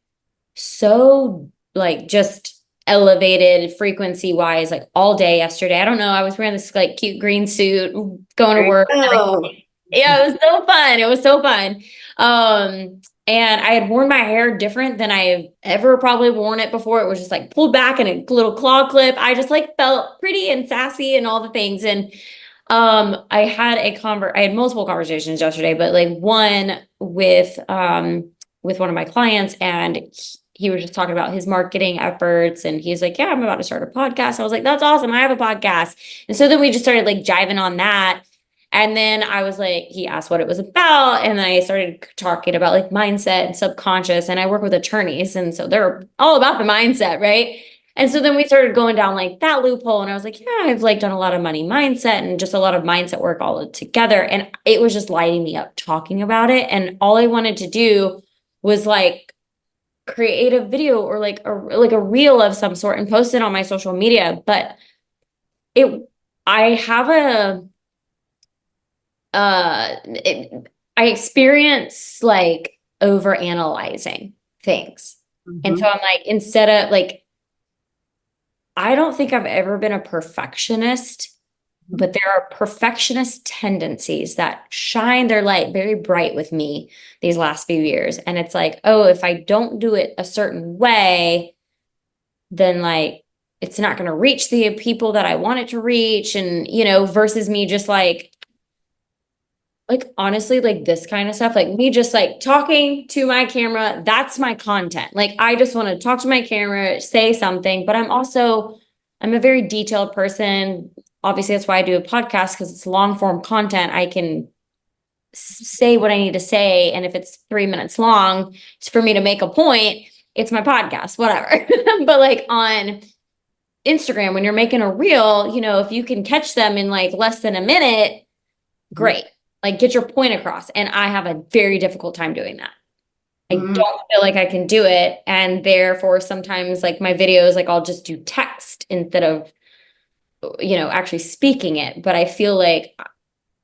so like just elevated frequency wise, like all day yesterday. I don't know. I was wearing this like cute green suit, going to There you work. go. Yeah, it was so fun. It was so fun. And I had worn my hair different than I've ever probably worn it before. It was just like pulled back and a little claw clip. I just like felt pretty and sassy and all the things. And I had multiple conversations yesterday, but like one with one of my clients, and he was just talking about his marketing efforts, and he's like, yeah, I'm about to start a podcast. I was like, that's awesome, I have a podcast. And so then we just started like jiving on that. And then I was like, he asked what it was about, and then I started talking about like mindset and subconscious, and I work with attorneys, and so they're all about the mindset, right? And so then we started going down like that loophole. And I was like, yeah, I've like done a lot of money mindset and just a lot of mindset work all together. And it was just lighting me up talking about it. And all I wanted to do was like create a video or like a reel of some sort and post it on my social media. But it I have I experience like over analyzing things. And so Mhm. I'm like, instead of like I don't think I've ever been a perfectionist but there are perfectionist tendencies that shine their light very bright with me these last few years. And it's like, oh, if I don't do it a certain way, then like it's not going to reach the people that I want it to reach. And, versus me just like honestly, like this kind of stuff, like me just like talking to my camera, that's my content. Like I just want to talk to my camera, say something, but I'm a very detailed person. Obviously, that's why I do a podcast because it's long form content. I can say what I need to say. And if it's 3 minutes long, it's for me to make a point. It's my podcast, whatever. But like on Instagram, when you're making a reel, if you can catch them in like less than a minute, great. Like get your point across. And I have a very difficult time doing that. I Mhm. don't feel like I can do it. And therefore, sometimes like my videos, like I'll just do text instead of, actually speaking it. But I feel like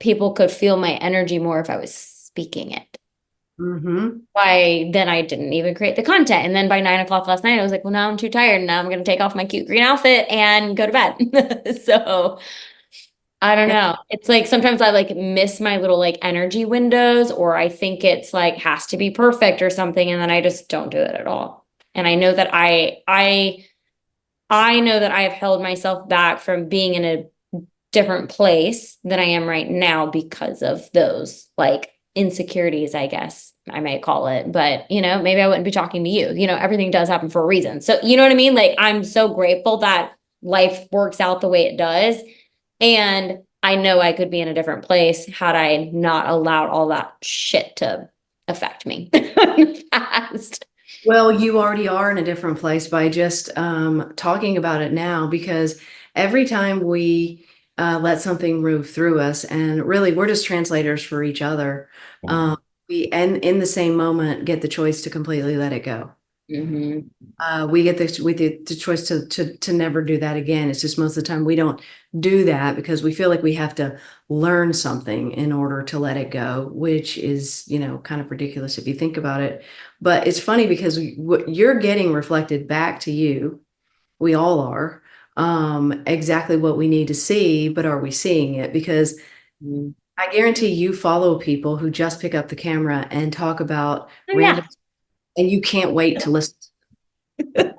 people could feel my energy more if I was speaking it. Mhm. Why then I didn't even create the content. And then by 9 o'clock last night, I was like, well, now I'm too tired. And now I'm going to take off my cute green outfit and go to bed. So I don't know. It's like sometimes I like miss my little like energy windows, or I think it's like has to be perfect or something, and then I just don't do it at all. And I know that I know that I have held myself back from being in a different place than I am right now because of those like insecurities, I guess I might call it. But, maybe I wouldn't be talking to you. Everything does happen for a reason. So, you know what I mean? Like, I'm so grateful that life works out the way it does. And I know I could be in a different place had I not allowed all that shit to affect me in the past. Well, you already are in a different place by just talking about it now, because every time we let something move through us, and really we're just translators for each other, we and in the same moment get the choice to completely let it go. Mhm. We get the choice to never do that again. It's just most of the time we don't do that because we feel like we have to learn something in order to let it go, which is, kind of ridiculous if you think about it. But it's funny because what you're getting reflected back to you, we all are, exactly what we need to see, but are we seeing it? Because Mhm. I guarantee you follow people who just pick up the camera and talk about Oh yeah. random, and you can't wait to listen. Oh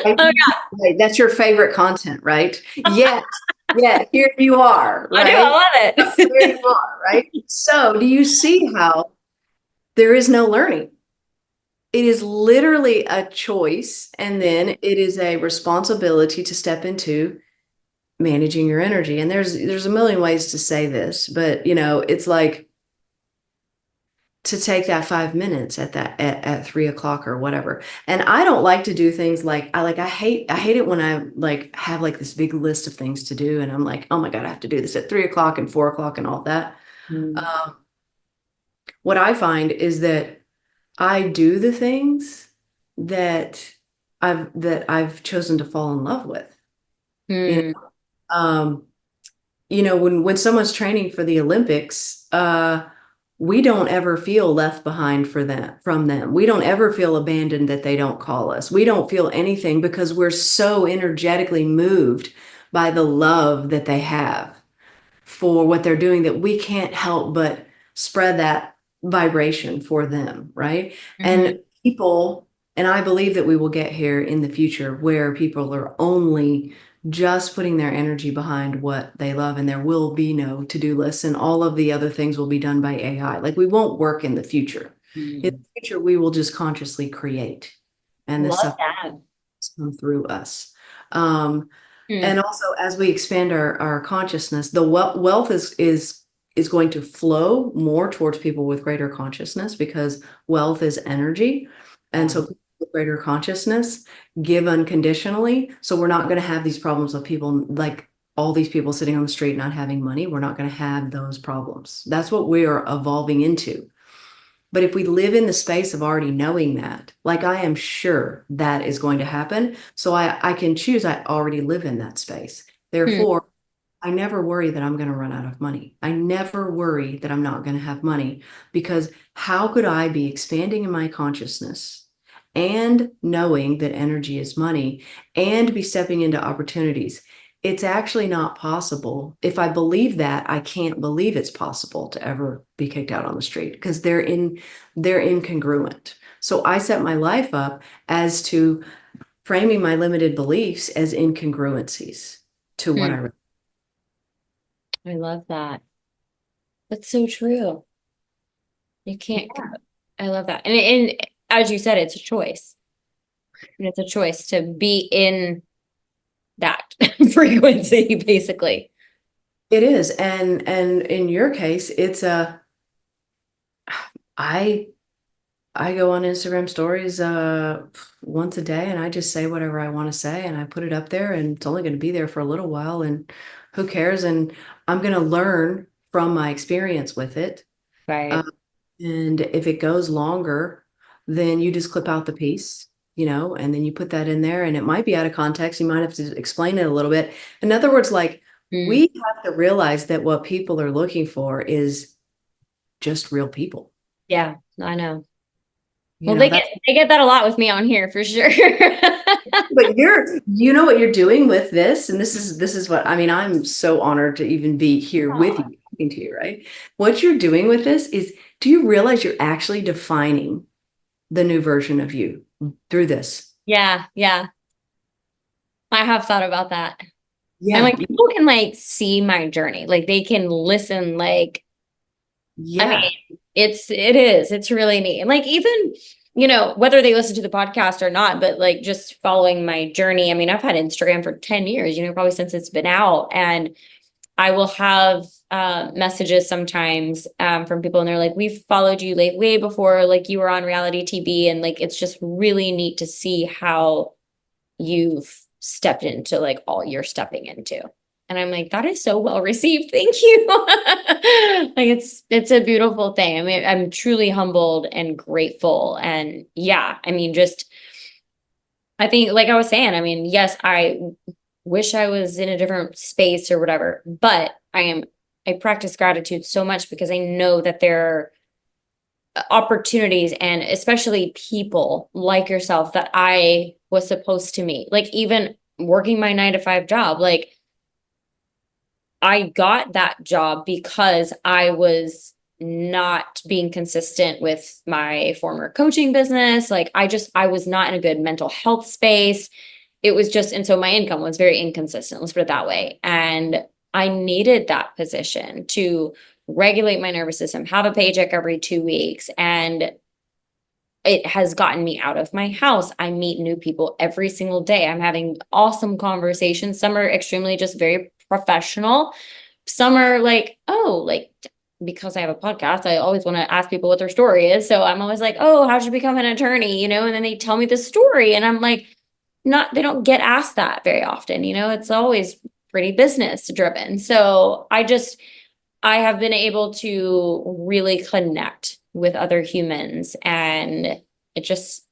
Right? yeah, Right. That's your favorite content, right? Yet, here you are, I do. I right? love There you it. are, right? So, do you see how there is no learning? It is literally a choice, and then it is a responsibility to step into managing your energy. And there's a million ways to say this, but it's like to take that 5 minutes at 3 o'clock or whatever. And I don't like to do things like I hate it when I like have like this big list of things to do and I'm like, oh my God, I have to do this at 3 o'clock and 4 o'clock and all that. Mm. Um, what I find is that I do the things that I've chosen to fall in love with. You Mm. know, when someone's training for the Olympics, we don't ever feel left behind from them. We don't ever feel abandoned that they don't call us. We don't feel anything because we're so energetically moved by the love that they have for what they're doing that we can't help but spread that vibration for them, right? Mhm. And people, and I believe that we will get here in the future where people are only just putting their energy behind what they love, and there will be no to-do lists, and all of the other things will be done by AI. Like we won't work in the future. In Mm. the future, we will just consciously create, and this Love stuff that. will come through us. Um, Mm. and also, as we expand our consciousness, the wealth is going to flow more towards people with greater consciousness because wealth is energy. And Yeah. so people with greater consciousness give unconditionally. So we're not going to have these problems of people like all these people sitting on the street not having money. We're not going to have those problems. That's what we are evolving into. But if we live in the space of already knowing that, like I am sure that is going to happen, so I can choose, I already live in that space. Mm. Therefore, I never worry that I'm going to run out of money. I never worry that I'm not going to have money because how could I be expanding in my consciousness and knowing that energy is money and be stepping into opportunities? it's actually not possible. If I believe that, I can't believe it's possible to ever be kicked out on the street because they're incongruent. So I set my life up as to framing my limited beliefs as incongruencies to what Hmm. I really. I love that. That's so true. You can't, I love that. And as you said, it's a choice. And it's a choice to be in that frequency, basically. It is. And in your case, it's a I I go on Instagram stories once a day and I just say whatever I want to say and I put it up there and it's only going to be there for a little while and who cares? And I'm going to learn from my experience with it. Uh, Right. and if it goes longer, then you just clip out the piece, and then you put that in there and it might be out of context. You might have to explain it a little bit. In other words, like Mm. we have to realize that what people are looking for is just real people. Yeah, I know. You Well, know, that's they get that a lot with me on here for sure. But you know what you're doing with this, and this is what I mean. I'm so honored to even be here with Aw. you, talking to you, right? What you're doing with this is, do you realize you're actually defining the new version of you through this? Yeah, yeah. I have thought about that. And Yeah, like people can like see my journey. Like they can listen like I mean, yeah, it's really neat. And like even, whether they listen to the podcast or not, but like just following my journey. I mean, I've had Instagram for 10 years, probably since it's been out. And I will have messages sometimes from people and they're like, we've followed you like way before like you were on reality TV. And like it's just really neat to see how you've stepped into like all you're stepping into. And I'm like, that is so well received. Thank you. Like it's a beautiful thing. I mean, I'm truly humbled and grateful. And yeah, I mean, just I think like I was saying, I mean, yes, I wish I was in a different space or whatever, but I practice gratitude so much because I know that there are opportunities and especially people like yourself that I was supposed to meet. Like even working my 9 to 5 job, like I got that job because I was not being consistent with my former coaching business. Like I was not in a good mental health space. It was just, and so my income was very inconsistent, let's put it that way. And I needed that position to regulate my nervous system, have a paycheck every 2 weeks. And it has gotten me out of my house. I meet new people every single day. I'm having awesome conversations. Some are extremely just very professional. Some are like, oh, like because I have a podcast, I always want to ask people what their story is. So I'm always like, oh, how'd you become an attorney? And then they tell me the story. And I'm like, not, they don't get asked that very often. It's always pretty business driven. So I have been able to really connect with other humans and it just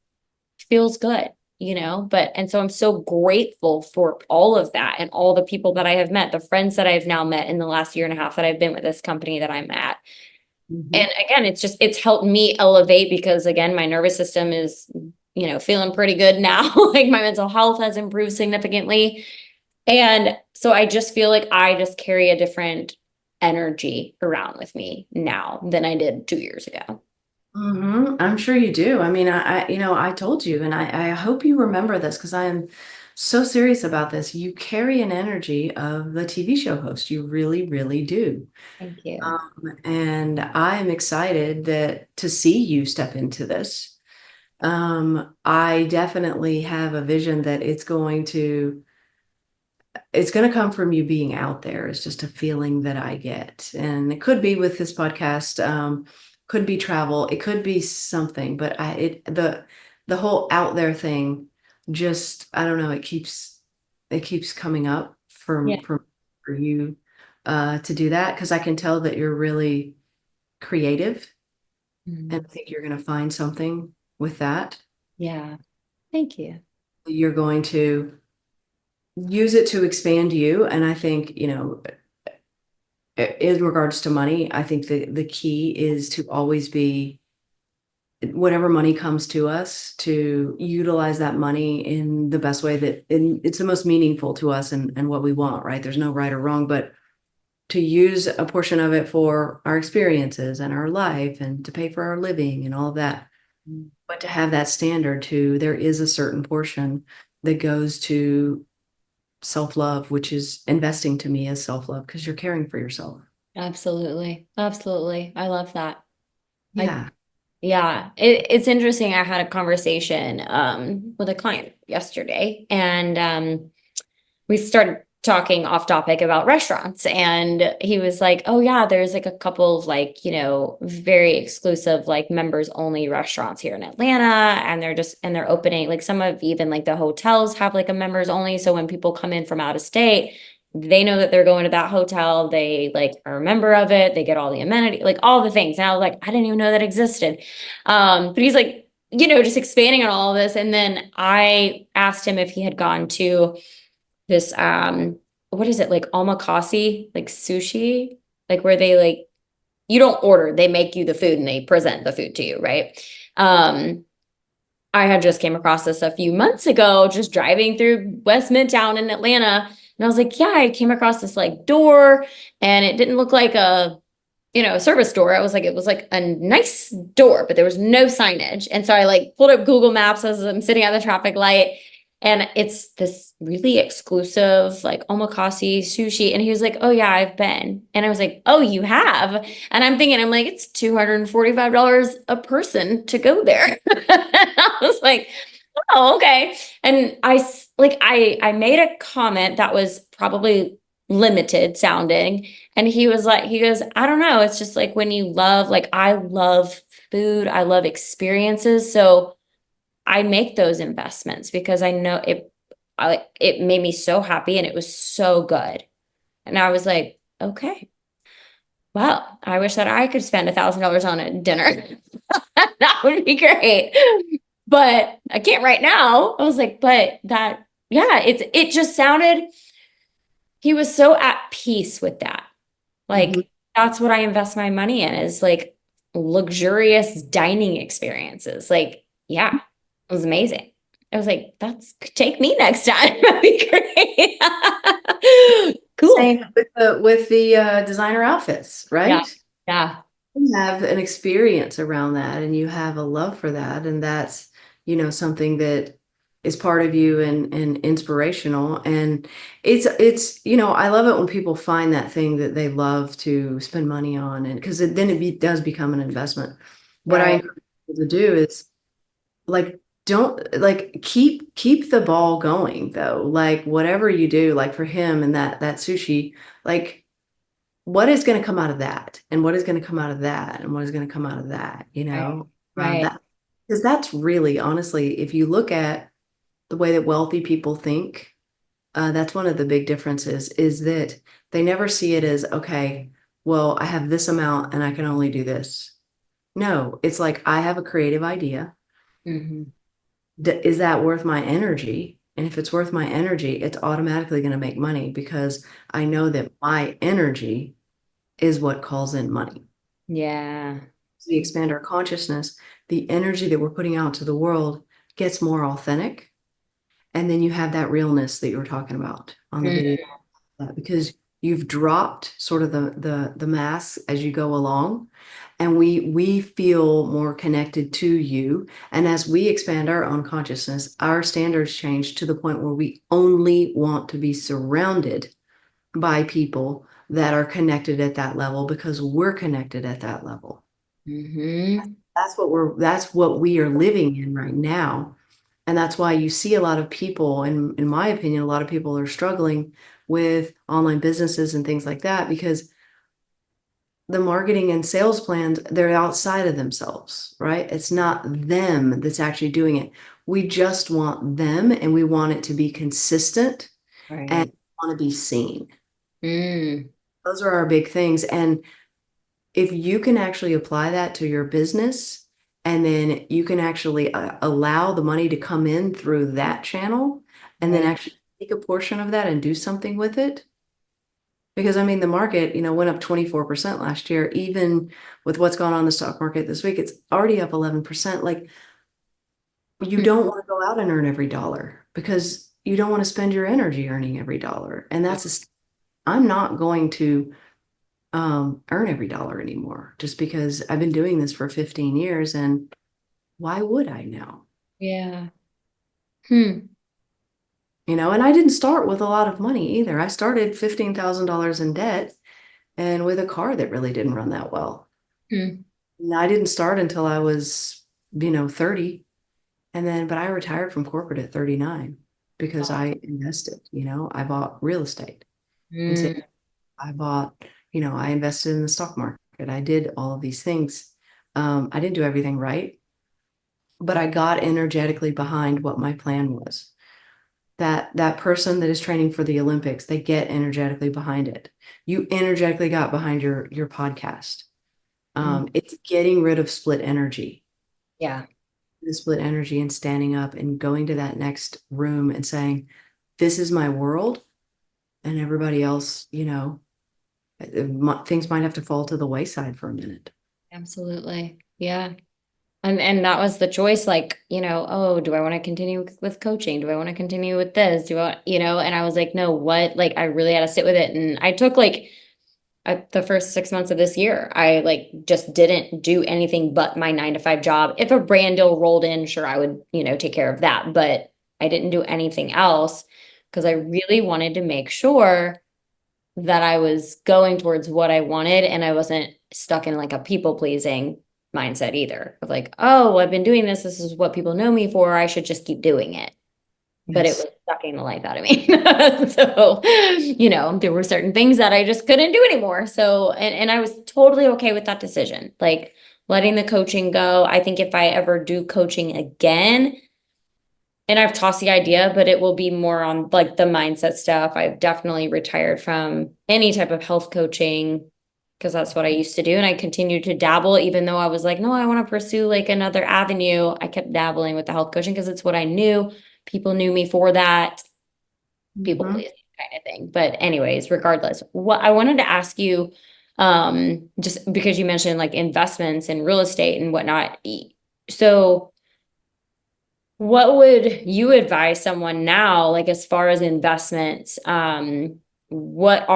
feels good. And so I'm so grateful for all of that and all the people that I have met, the friends that I've now met in the last year and a half that I've been with this company that I'm at. mhm, And again, it's helped me elevate because again, my nervous system is, feeling pretty good now. Like my mental health has improved significantly. And so I just feel like I just carry a different energy around with me now than I did 2 years ago. I'm sure you do. I mean, I told you, and I hope you remember this because I am so serious about this. You carry an energy of the TV show host. You really, really do. Thank you. And I'm excited that to see you step into this. I definitely have a vision that it's going to come from you being out there. It's just a feeling that I get. And it could be with this podcast, could be travel, it could be something, but the whole out there thing, just, I don't know, it keeps coming up Yeah. for you to do that because I can tell that you're really creative and Mhm. I think you're going to find something with that. Yeah. Thank you. You're going to use it to expand you. And I think, in regards to money, I think the key is to always be whatever money comes to us, to utilize that money in the best way it's the most meaningful to us and what we want, right? There's no right or wrong, but to use a portion of it for our experiences and our life and to pay for our living and all of that. But to have that standard too, there is a certain portion that goes to self-love, which is investing to me as self-love because you're caring for yourself. Absolutely. Absolutely. I love that. I Yeah. Yeah, it's interesting. I had a conversation with a client yesterday, and we started talking off topic about restaurants, and he was like, "Oh yeah, there's like a couple of like, very exclusive like members only restaurants here in Atlanta, and they're opening like some of even like the hotels have like a members only, so when people come in from out of state, they know that they're going to that hotel, they like are a member of it, they get all the amenity, like all the things." And I was like, I didn't even know that existed. But he's like, just expanding on all of this. And then I asked him if he had gone to this what is it, like omakase, like sushi, like where they like you don't order, they make you the food and they present the food to you, right? um I had just came across this a few months ago, just driving through West Midtown in Atlanta, and I was like, yeah, I came across this like door, and it didn't look like a service door. It was like a nice door, but there was no signage. And so I like pulled up Google Maps as I'm sitting at the traffic light. And it's this really exclusive, like omakase sushi. And he was like, oh, yeah, I've been. And I was like, oh, you have? And I'm like, it's $245 a person to go there. And I was like, oh, okay. And I made a comment that was probably limited sounding. And he goes, I don't know. It's just like when you love, like I love food, I love experiences. So I make those investments because I know it made me so happy and it was so good. And I was like, okay, well, I wish that I could spend $1,000 on a dinner. That would be great. But I can't right now. I was like, but that, yeah, it just sounded, he was so at peace with that. Mhm. Like, that's what I invest my money in is like luxurious dining experiences. Like, yeah, it was amazing. I was like, that's take me next time. That'd be great. Cool. Same with the designer outfits, Yeah. right? Yeah. You have an experience around that and you have a love for that. And that's, something that is part of you and inspirational. And I love it when people find that thing that they love to spend money on. And because then does become an investment. What I Right. encourage people to do is like, don't like keep the ball going though. Like whatever you do, like for him and that sushi, like what is going to come out of that and what is going to come out of that and what is going to come out of that, Right. Right. that because that's really honestly, if you look at the way that wealthy people think, that's one of the big differences is that they never see it as, okay, well, I have this amount and I can only do this. No, it's like I have a creative idea. Hmm. Is that worth my energy? And if it's worth my energy, it's automatically going to make money because I know that my energy is what calls in money. Yeah. As we expand our consciousness, the energy that we're putting out to the world gets more authentic. And then you have that realness that you were talking about on the video, Mm. because you've dropped sort of the mask as you go along. And we feel more connected to you. And as we expand our own consciousness, our standards change to the point where we only want to be surrounded by people that are connected at that level because we're connected at that level. Hmm. That's what we are living in right now. And that's why you see a lot of people, and in my opinion, a lot of people are struggling with online businesses and things like that because the marketing and sales plans, they're outside of themselves, right? It's not them that's actually doing it. We just want them and we want it to be consistent and Right. want to be seen. Mm. Those are our big things. And if you can actually apply that to your business and then you can actually allow the money to come in through that channel and then Right. actually take a portion of that and do something with it, Because I mean, the market, went up 24% last year. Even with what's gone on in the stock market this week, it's already up 11%. Like, you Hmm. don't want to go out and earn every dollar because you don't want to spend your energy earning every dollar. And I'm not going to earn every dollar anymore just because I've been doing this for 15 years. And why would I now? Yeah. Hmm. And I didn't start with a lot of money either. I started $15,000 in debt and with a car that really didn't run that well. Hmm. And I didn't start until I was, 30. But I retired from corporate at 39 because Wow. I invested, I bought real estate. And so Mm. I bought, I invested in the stock market. I did all of these things. I didn't do everything right, but I got energetically behind what my plan was. That person that is training for the Olympics, they get energetically behind it. You energetically got behind your podcast. Mm. It's getting rid of split energy, Yeah. the split energy and standing up and going to that next room and saying, this is my world. And everybody else, things might have to fall to the wayside for a minute. Absolutely. Yeah. And that was the choice, like, oh, do I want to continue with coaching? Do I want to continue with this? And I was like, no, what? Like, I really had to sit with it. And I took like the first 6 months of this year, I like just didn't do anything but my 9 to 5 job. If a brand deal rolled in, sure, I would, take care of that. But I didn't do anything else because I really wanted to make sure that I was going towards what I wanted and I wasn't stuck in like a people pleasing mindset either of like, oh, I've been doing this. This is what people know me for. I should just keep doing it. But it Yes. was sucking the life out of me. So, there were certain things that I just couldn't do anymore. So, and I was totally okay with that decision, like letting the coaching go. I think if I ever do coaching again, and I've tossed the idea, but it will be more on like the mindset stuff. I've definitely retired from any type of health coaching because that's what I used to do. And I continued to dabble, even though I was like, no, I want to pursue like another avenue. I kept dabbling with the health coaching because it's what I knew. People knew me for that, people Mhm. pleasing kind of thing. But anyways, regardless, what I wanted to ask you, just because you mentioned like investments and real estate and whatnot. So what would you advise someone now, like as far as investments? What's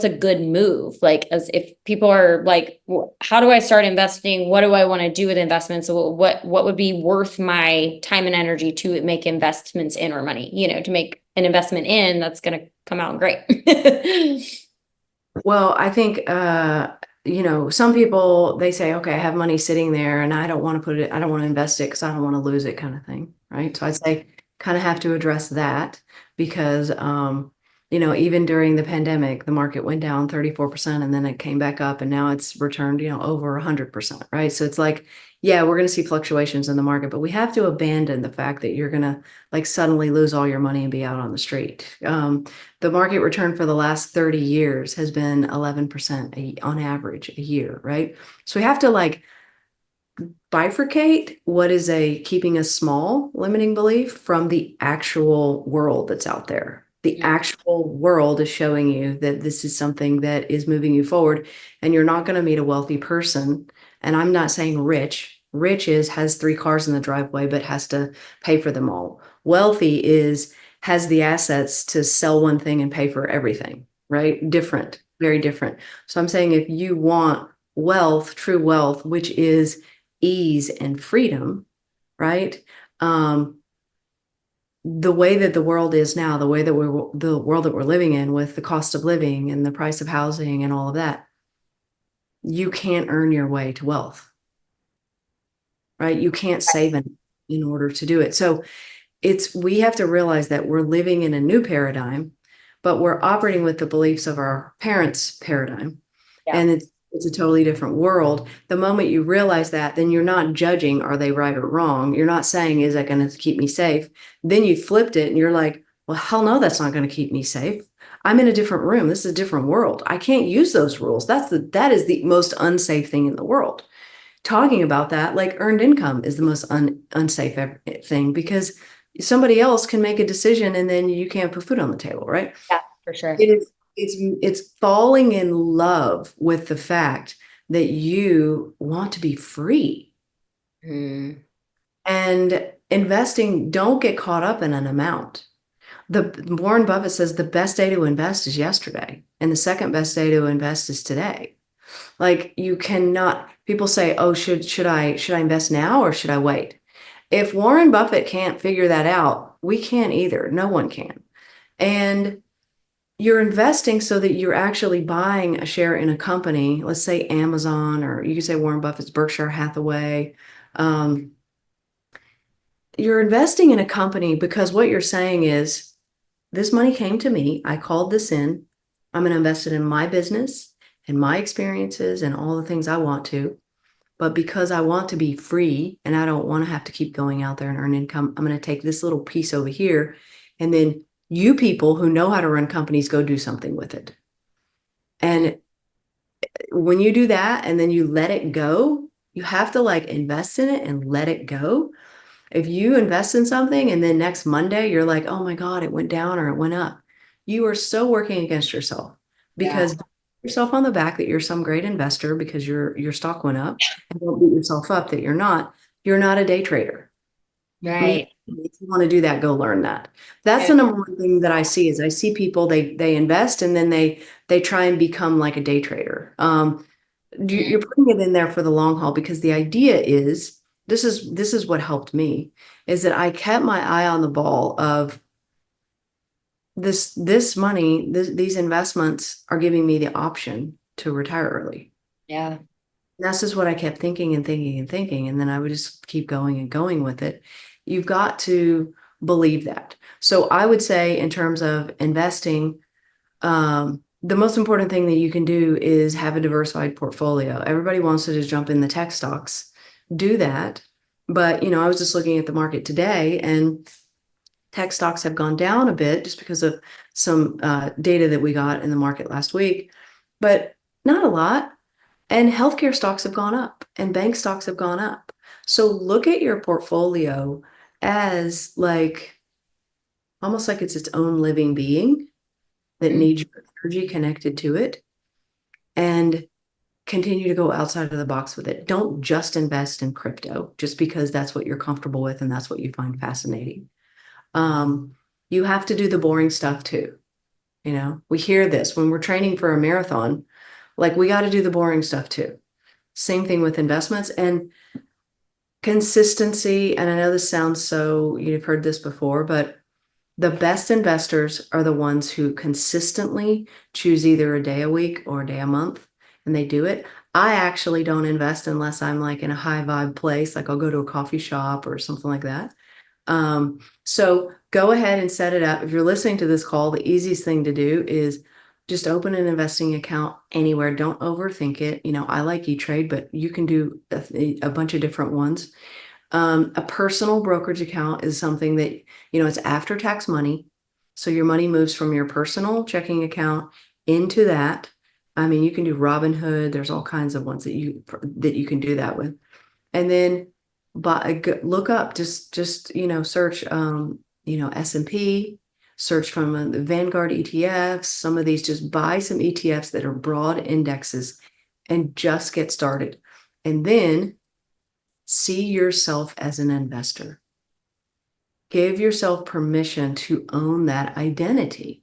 a good move? Like, as if people are like, how do I start investing? What do I want to do with investments? So what would be worth my time and energy to make investments in or money? To make an investment in that's going to come out great. Well, I think some people they say, okay, I have money sitting there and I don't want to invest it because I don't want to lose it kind of thing, right? So I'd say kind of have to address that because even during the pandemic, the market went down 34% and then it came back up and now it's returned, over 100%, right? So it's like, yeah, we're going to see fluctuations in the market, but we have to abandon the fact that you're going to like suddenly lose all your money and be out on the street. The market return for the last 30 years has been 11% on average a year, right? So we have to like bifurcate what is a keeping us small limiting belief from the actual world that's out there. The actual world is showing you that this is something that is moving you forward, and you're not going to meet a wealthy person. And I'm not saying rich. Rich is has 3 cars in the driveway, but has to pay for them all. Wealthy is has the assets to sell one thing and pay for everything, right? Different, very different. So I'm saying if you want wealth, true wealth, which is ease and freedom, right? Um, the way that the world is now, the world that we're living in with the cost of living and the price of housing and all of that, you can't earn your way to wealth, right? You can't save in order to do it. So we have to realize that we're living in a new paradigm, but we're operating with the beliefs of our parents' paradigm. Yeah. And it's a totally different world. The moment you realize that, then you're not judging, are they right or wrong? You're not saying, is that going to keep me safe? Then you flipped it and you're like, well, hell no, that's not going to keep me safe. I'm in a different room. This is a different world. I can't use those rules. That is the most unsafe thing in the world. Talking about that, like earned income is the most unsafe thing because somebody else can make a decision and then you can't put food on the table, right? Yeah, for sure. It is it's falling in love with the fact that you want to be free. Mm, And investing, don't get caught up in an amount. The Warren Buffett says the best day to invest is yesterday, and the second best day to invest is today. Like you cannot, people say, oh, should I invest now or should I wait? If Warren Buffett can't figure that out, we can't either. No one can. And you're investing so that you're actually buying a share in a company, let's say Amazon, or you could say Warren Buffett's Berkshire Hathaway. Um, you're investing in a company because what you're saying is, this money came to me. I called this in. I'm going to invest it in my business and my experiences and all the things I want to. But because I want to be free and I don't want to have to keep going out there and earn income, I'm going to take this little piece over here. And then you people who know how to run companies go do something with it. mm, And when you do that and then you let it go, you have to like invest in it and let it go. If you invest in something and then next Monday you're like, oh my God, it went down or it went up, you are so working against yourself yeah. because yourself on the back that you're some great investor because your stock went up, and don't beat yourself up that you're not. You're not a day trader. I mean, Right. if you want to do that, go learn that. That's the number one thing that I see is I see people they invest and then they try and become like a day trader. Mm, You're putting it in there for the long haul because the idea is this is what helped me is that I kept my eye on the ball of this money, these investments are giving me the option to retire early. yeah. That's just what I kept thinking and thinking and thinking. And then I would just keep going and going with it. You've got to believe that. So I would say, in terms of investing, the most important thing that you can do is have a diversified portfolio. Everybody wants to just jump in the tech stocks, do that. But, I was just looking at the market today and tech stocks have gone down a bit just because of some data that we got in the market last week, but not a lot. And healthcare stocks have gone up and bank stocks have gone up. So look at your portfolio as like almost like it's its own living being that Mm, needs your energy connected to it and continue to go outside of the box with it. Don't just invest in crypto just because that's what you're comfortable with and that's what you find fascinating. Um, you have to do the boring stuff too. We hear this when we're training for a marathon, like we got to do the boring stuff too. Same thing with investments and consistency. And I know this sounds so, you've heard this before, but the best investors are the ones who consistently choose either a day a week or a day a month, and they do it. I actually don't invest unless I'm like in a high vibe place, like I'll go to a coffee shop or something like that. So go ahead and set it up. If you're listening to this call, the easiest thing to do is just open an investing account anywhere. Don't overthink it. I like E-Trade, but you can do a bunch of different ones. A personal brokerage account is something that, it's after tax money. So your money moves from your personal checking account into that. I mean, you can do Robinhood. There's all kinds of ones that you can do that with. And then look up, just search S&P, search from the Vanguard ETFs, some of these, just buy some ETFs that are broad indexes and just get started. And then see yourself as an investor. Give yourself permission to own that identity.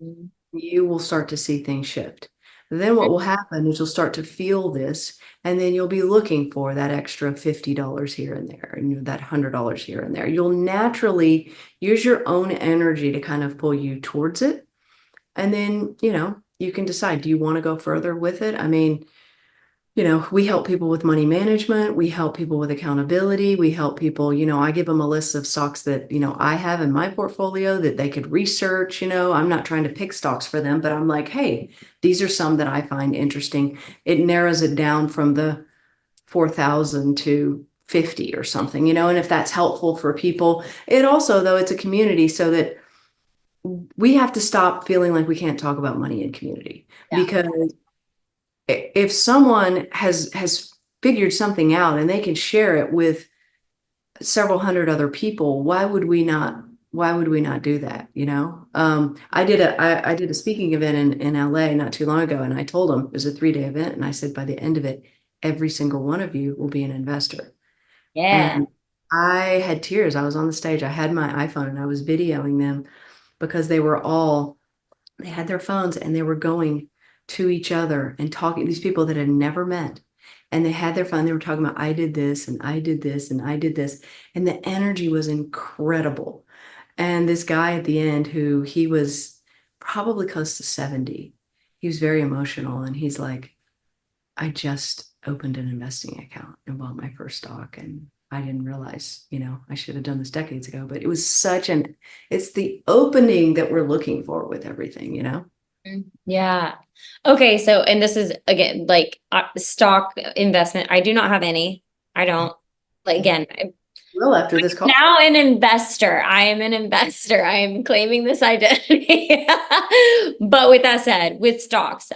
mm, You will start to see things shift. Then what will happen is you'll start to feel this, and then you'll be looking for that extra $50 here and there, and that $100 here and there. You'll naturally use your own energy to kind of pull you towards it. And then, you can decide, do you want to go further with it? I mean, we help people with money management. We help people with accountability. We help people, I give them a list of stocks that, I have in my portfolio that they could research. I'm not trying to pick stocks for them, but I'm like, hey, these are some that I find interesting. It narrows it down from the 4,000 to 50 or something, and if that's helpful for people, it also, though, it's a community so that we have to stop feeling like we can't talk about money in community yeah. because if someone has figured something out and they can share it with several hundred other people, why would we not why would we not do that? You know, I did a speaking event in LA not too long ago, and I told them it was a 3-day event, and I said by the end of it, every single one of you will be an investor. Yeah. And I had tears. I was on the stage. I had my iPhone and I was videoing them because they had their phones and they were going to each other and talking, these people that had never met. And they had their phone. They were talking about, I did this and I did this and I did this. And the energy was incredible. And this guy at the end, who he was probably close to 70, he was very emotional. And he's like, I just opened an investing account and bought my first stock. And I didn't realize, I should have done this decades ago, but it was it's the opening that we're looking for with everything. Yeah. Okay. So, and this is again like stock investment. I do not have any. I don't. Like again, I'm Well, after this call. now an investor. I am an investor. I am claiming this identity. But with that said, with stocks,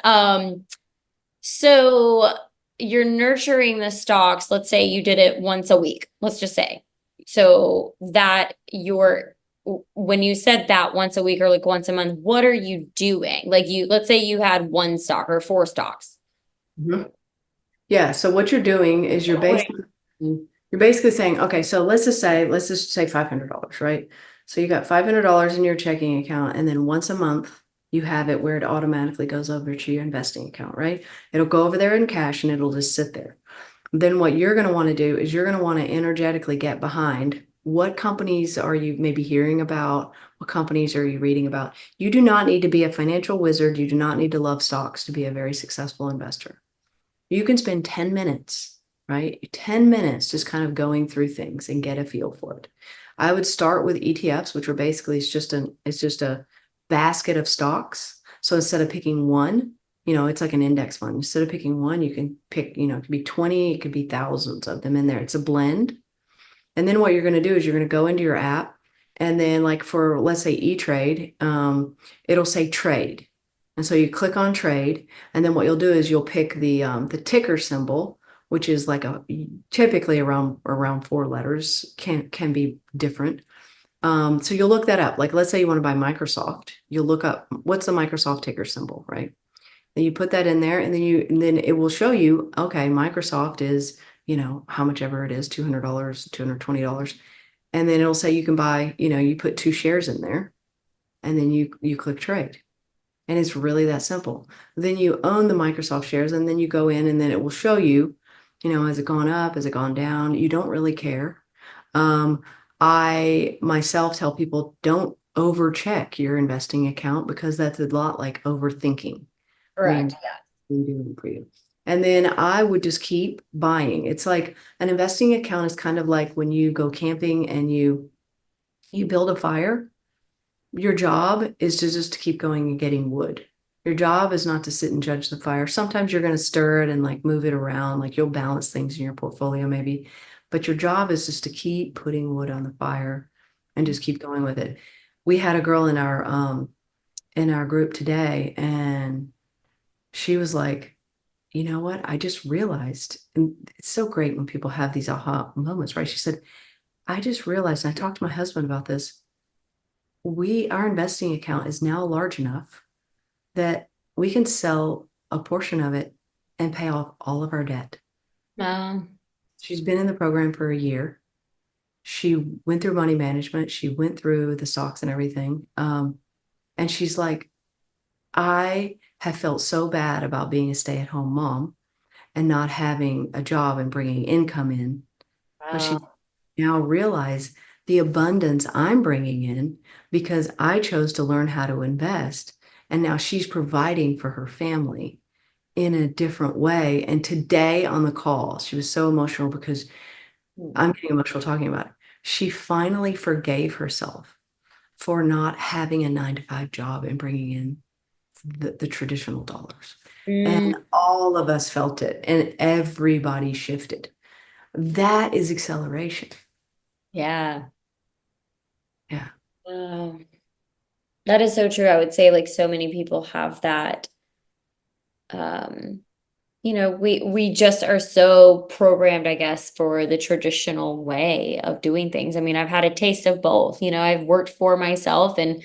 so you're nurturing the stocks. Let's say you did it once a week. Let's just say. So that you're when you said that once a week or like once a month, what are you doing? Like let's say you had one stock or four stocks. Mhm. Yeah. So what you're doing is you're basically saying, okay, so let's just say $500, right? So you got $500 in your checking account, and then once a month you have it where it automatically goes over to your investing account, right? It'll go over there in cash and it'll just sit there. Then what you're going to want to do is you're going to want to energetically get behind what companies are you maybe hearing about? What companies are you reading about? You do not need to be a financial wizard. You do not need to love stocks to be a very successful investor. You can spend 10 minutes, right? 10 minutes just kind of going through things and get a feel for it. I would start with ETFs, which are basically it's just a basket of stocks. So instead of picking one, it's like an index fund. Instead of picking one, you can pick, it could be 20, it could be thousands of them in there. It's a blend. And then what you're going to do is you're going to go into your app, and then like for, let's say, E-Trade, it'll say trade. And so you click on trade, and then what you'll do is you'll pick the ticker symbol, which is like typically around 4 letters, can be different. So you'll look that up. Like, let's say you want to buy Microsoft, you'll look up what's the Microsoft ticker symbol, right? And you put that in there, and then it will show you, okay, Microsoft is, how much ever it is, $200, $220. And then it'll say you can buy, you put 2 shares in there, and then you click trade. And it's really that simple. Then you own the Microsoft shares, and then you go in, and then it will show you, has it gone up? Has it gone down? You don't really care. Um, I myself tell people, don't overcheck your investing account, because that's a lot like overthinking. I Correct. mean, doing for you. And then I would just keep buying. It's like an investing account is kind of like when you go camping and you build a fire. Your job is to just keep going and getting wood. Your job is not to sit and judge the fire. Sometimes you're going to stir it and like move it around, like you'll balance things in your portfolio maybe, but your job is just to keep putting wood on the fire and just keep going with it. We had a girl in our group today, and she was like, you know what? I just realized, and it's so great when people have these aha moments, right? She said, I just realized, and I talked to my husband about this. Our investing account is now large enough that we can sell a portion of it and pay off all of our debt. Um, She's been in the program for a year. She went through money management. She went through the stocks and everything. And she's like, I have felt so bad about being a stay-at-home mom and not having a job and bringing income in. But she wow. now realize the abundance I'm bringing in because I chose to learn how to invest. And now she's providing for her family in a different way. And today on the call, she was so emotional because I'm getting emotional talking about it. She finally forgave herself for not having a 9 to 5 job and bringing in the traditional dollars. Mm, And all of us felt it, and everybody shifted. That is acceleration. yeah. Yeah. Um, that is so true. I would say like so many people have that. Um, we just are so programmed, I guess, for the traditional way of doing things. I mean, I've had a taste of both. I've worked for myself and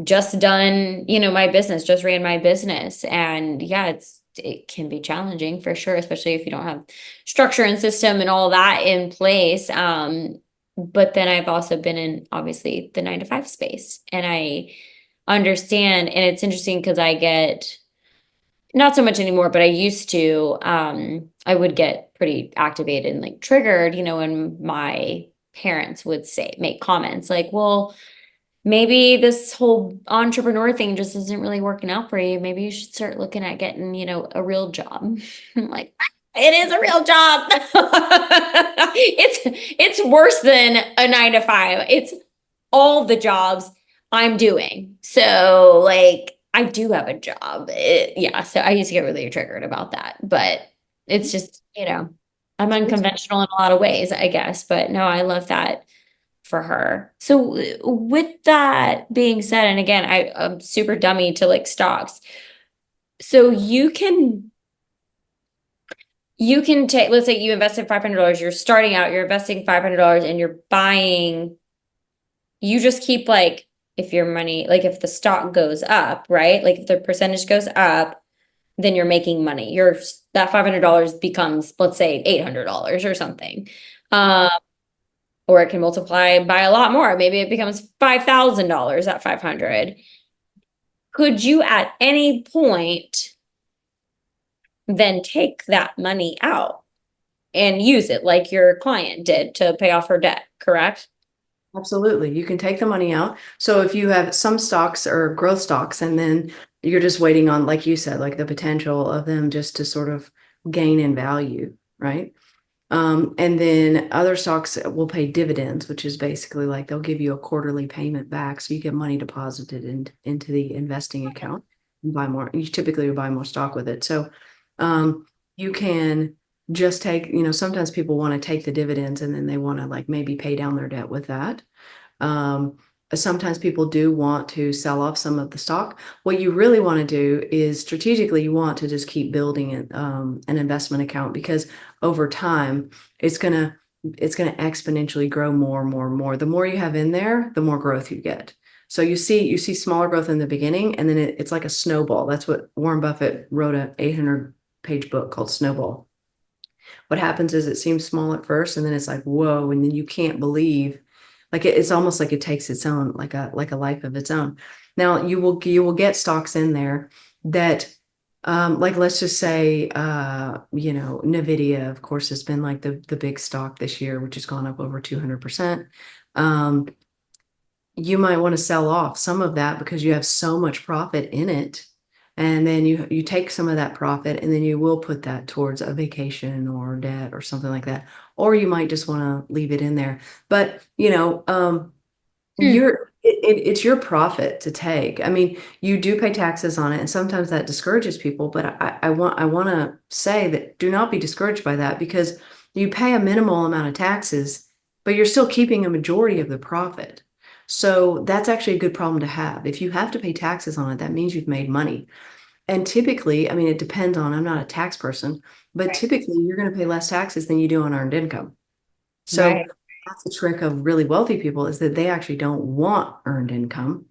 just done, my business, just ran my business. And yeah, it can be challenging for sure, especially if you don't have structure and system and all that in place. But then I've also been in obviously the 9 to 5 space, and I understand. And it's interesting because I get not so much anymore, but I used to, I would get pretty activated and like triggered, when my parents would make comments like, well, maybe this whole entrepreneur thing just isn't really working out for you. Maybe you should start looking at getting, a real job. I'm like, it is a real job. It's worse than a 9 to 5. It's all the jobs I'm doing. So like I do have a job. Yeah. So I used to get really triggered about that. But it's just, I'm unconventional in a lot of ways, I guess. But no, I love that for her. So with that being said, and again, I'm super dummy to like stocks. So you can take, let's say you invested $500, you're starting out, you're investing $500 and you're buying, you just keep like, if your money, like if the stock goes up, right? Like if the percentage goes up, then you're making money. That $500 becomes, let's say, $800 or something. Um, or it can multiply by a lot more. Maybe it becomes $5,000 at 500. Could you at any point then take that money out and use it like your client did to pay off her debt, correct? Absolutely. You can take the money out. So if you have some stocks or growth stocks, and then you're just waiting on, like you said, like the potential of them just to sort of gain in value, right? And then other stocks will pay dividends, which is basically like they'll give you a quarterly payment back. So you get money deposited into the investing account and buy more. You typically buy more stock with it. So you can just take, sometimes people want to take the dividends and then they want to like maybe pay down their debt with that. Um, Sometimes people do want to sell off some of the stock. What you really want to do is strategically, you want to just keep building an investment account, because over time it's gonna exponentially grow more and more and more. The more you have in there, the more growth you get. So you see smaller growth in the beginning, and then it's like a snowball. That's what Warren Buffett wrote, an 800-page book called Snowball. What happens is it seems small at first, and then it's like, whoa, and then you can't believe, like it's almost like it takes its own, like a life of its own. Now you will get stocks in there that, like let's just say, Nvidia, of course, has been like the big stock this year, which has gone up over 200%. You might want to sell off some of that because you have so much profit in it. And then you take some of that profit, and then you will put that towards a vacation or debt or something like that. Or you might just want to leave it in there. But Hmm. it's your profit to take. I mean, you do pay taxes on it, and sometimes that discourages people. But I want to say that do not be discouraged by that, because you pay a minimal amount of taxes, but you're still keeping a majority of the profit. So that's actually a good problem to have. If you have to pay taxes on it, that means you've made money. And typically, I mean, it depends on, I'm not a tax person, but Right. typically you're going to pay less taxes than you do on earned income. So Right. that's the trick of really wealthy people, is that they actually don't want earned income.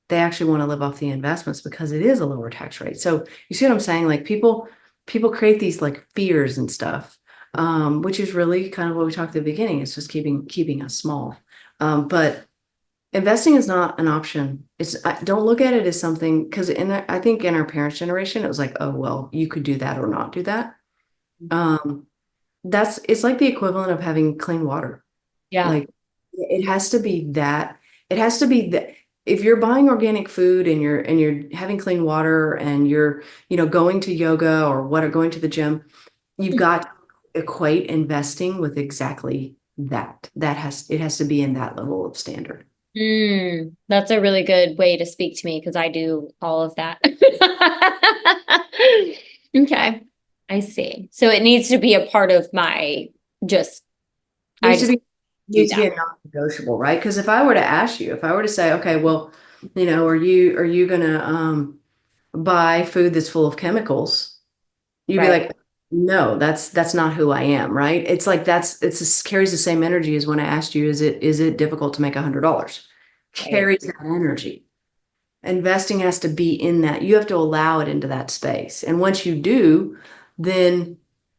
They actually want to live off the investments because it is a lower tax rate. So you see what I'm saying? Like people create these like fears and stuff, which is really kind of what we talked at the beginning. It's just keeping us small. But investing is not an option. Don't look at it as something, because I think in our parents' generation, it was like, oh, well, you could do that or not do that. Um, it's like the equivalent of having clean water. Yeah. Like it has to be that. It has to be that. If you're buying organic food and you're having clean water and you're, going to yoga or going to the gym, you've got to equate investing with exactly that. It has to be in that level of standard. That's a really good way to speak to me because I do all of that. Okay, I see. So it needs to be a part of my just, I needs to just be do needs to be that. a non-negotiable, right? Because if I were to ask you, if I were to say, okay, well, are you gonna buy food that's full of chemicals? You'd be Right. like, No, that's not who I am, right? It's like carries the same energy as when I asked you, is it difficult to make $100? Right. Carries that energy. Investing has to be in that. You have to allow it into that space. And once you do, then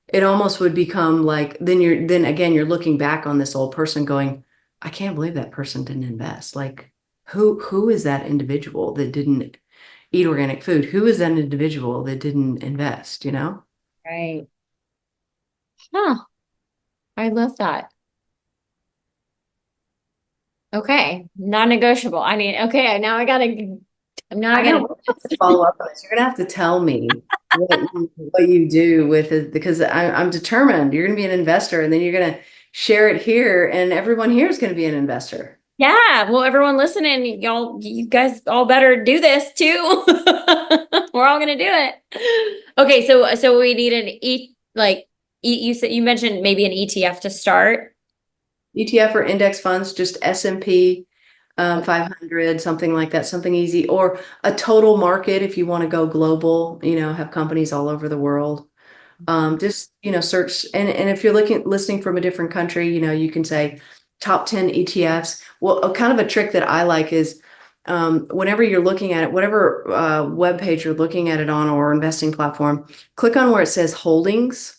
it almost would become like then again you're looking back on this old person going, I can't believe that person didn't invest. Like who is that individual that didn't eat organic food? Who is that individual that didn't invest, you know? Right. Huh. I love that. Okay. Non-negotiable. I mean, okay, now I I know gotta, we'll have to follow up on this. You're gonna have to tell me what you do with it because I'm determined. You're gonna be an investor, and then you're gonna share it here, and everyone here is gonna be an investor. yeah, well, everyone listening, you guys all better do this too. We're all gonna do it. Okay, so we need an you said you mentioned maybe an ETF to start. ETF or index funds, just S&P 500, something like that, something easy, or a total market if you want to go global. Have companies all over the world. Just search, and if you're listening from a different country, you can say top 10 ETFs. Well, a kind of a trick that I like is whenever you're looking at it, whatever web page you're looking at it on or investing platform, click on where it says holdings,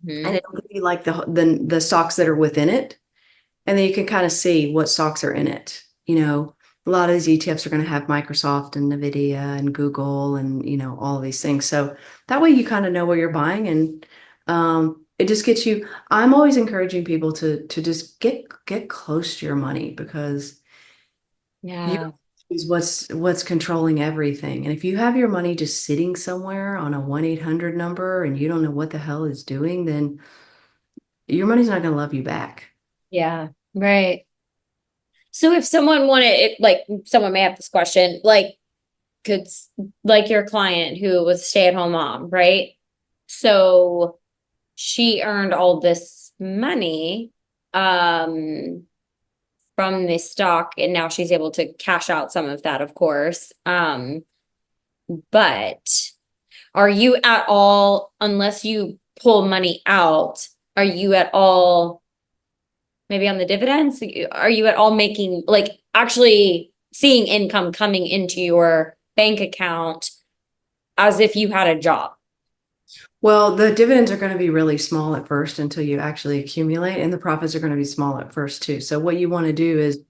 and Mhm. it'll give you like the stocks that are within it, and then you can kind of see what stocks are in it. A lot of these ETFs are going to have Microsoft and Nvidia and Google and all of these things. So that way you kind of know where you're buying, and it just gets you. I'm always encouraging people to just get close to your money because you Yeah. is what's controlling everything. And if you have your money just sitting somewhere on a 1-800 number and you don't know what the hell it's doing, then your money's not going to love you back. Yeah. Right. So if someone wanted it, like someone may have this question, like could like your client who was a stay-at-home mom, right? So she earned all this money from the stock and now she's able to cash out some of that, of course. But are you at all, unless you pull money out, are you at all maybe on the dividends? Are you at all making like actually seeing income coming into your bank account as if you had a job? Well, the dividends are going to be really small at first until you actually accumulate, and the profits are going to be small at first too. So what you want to do is,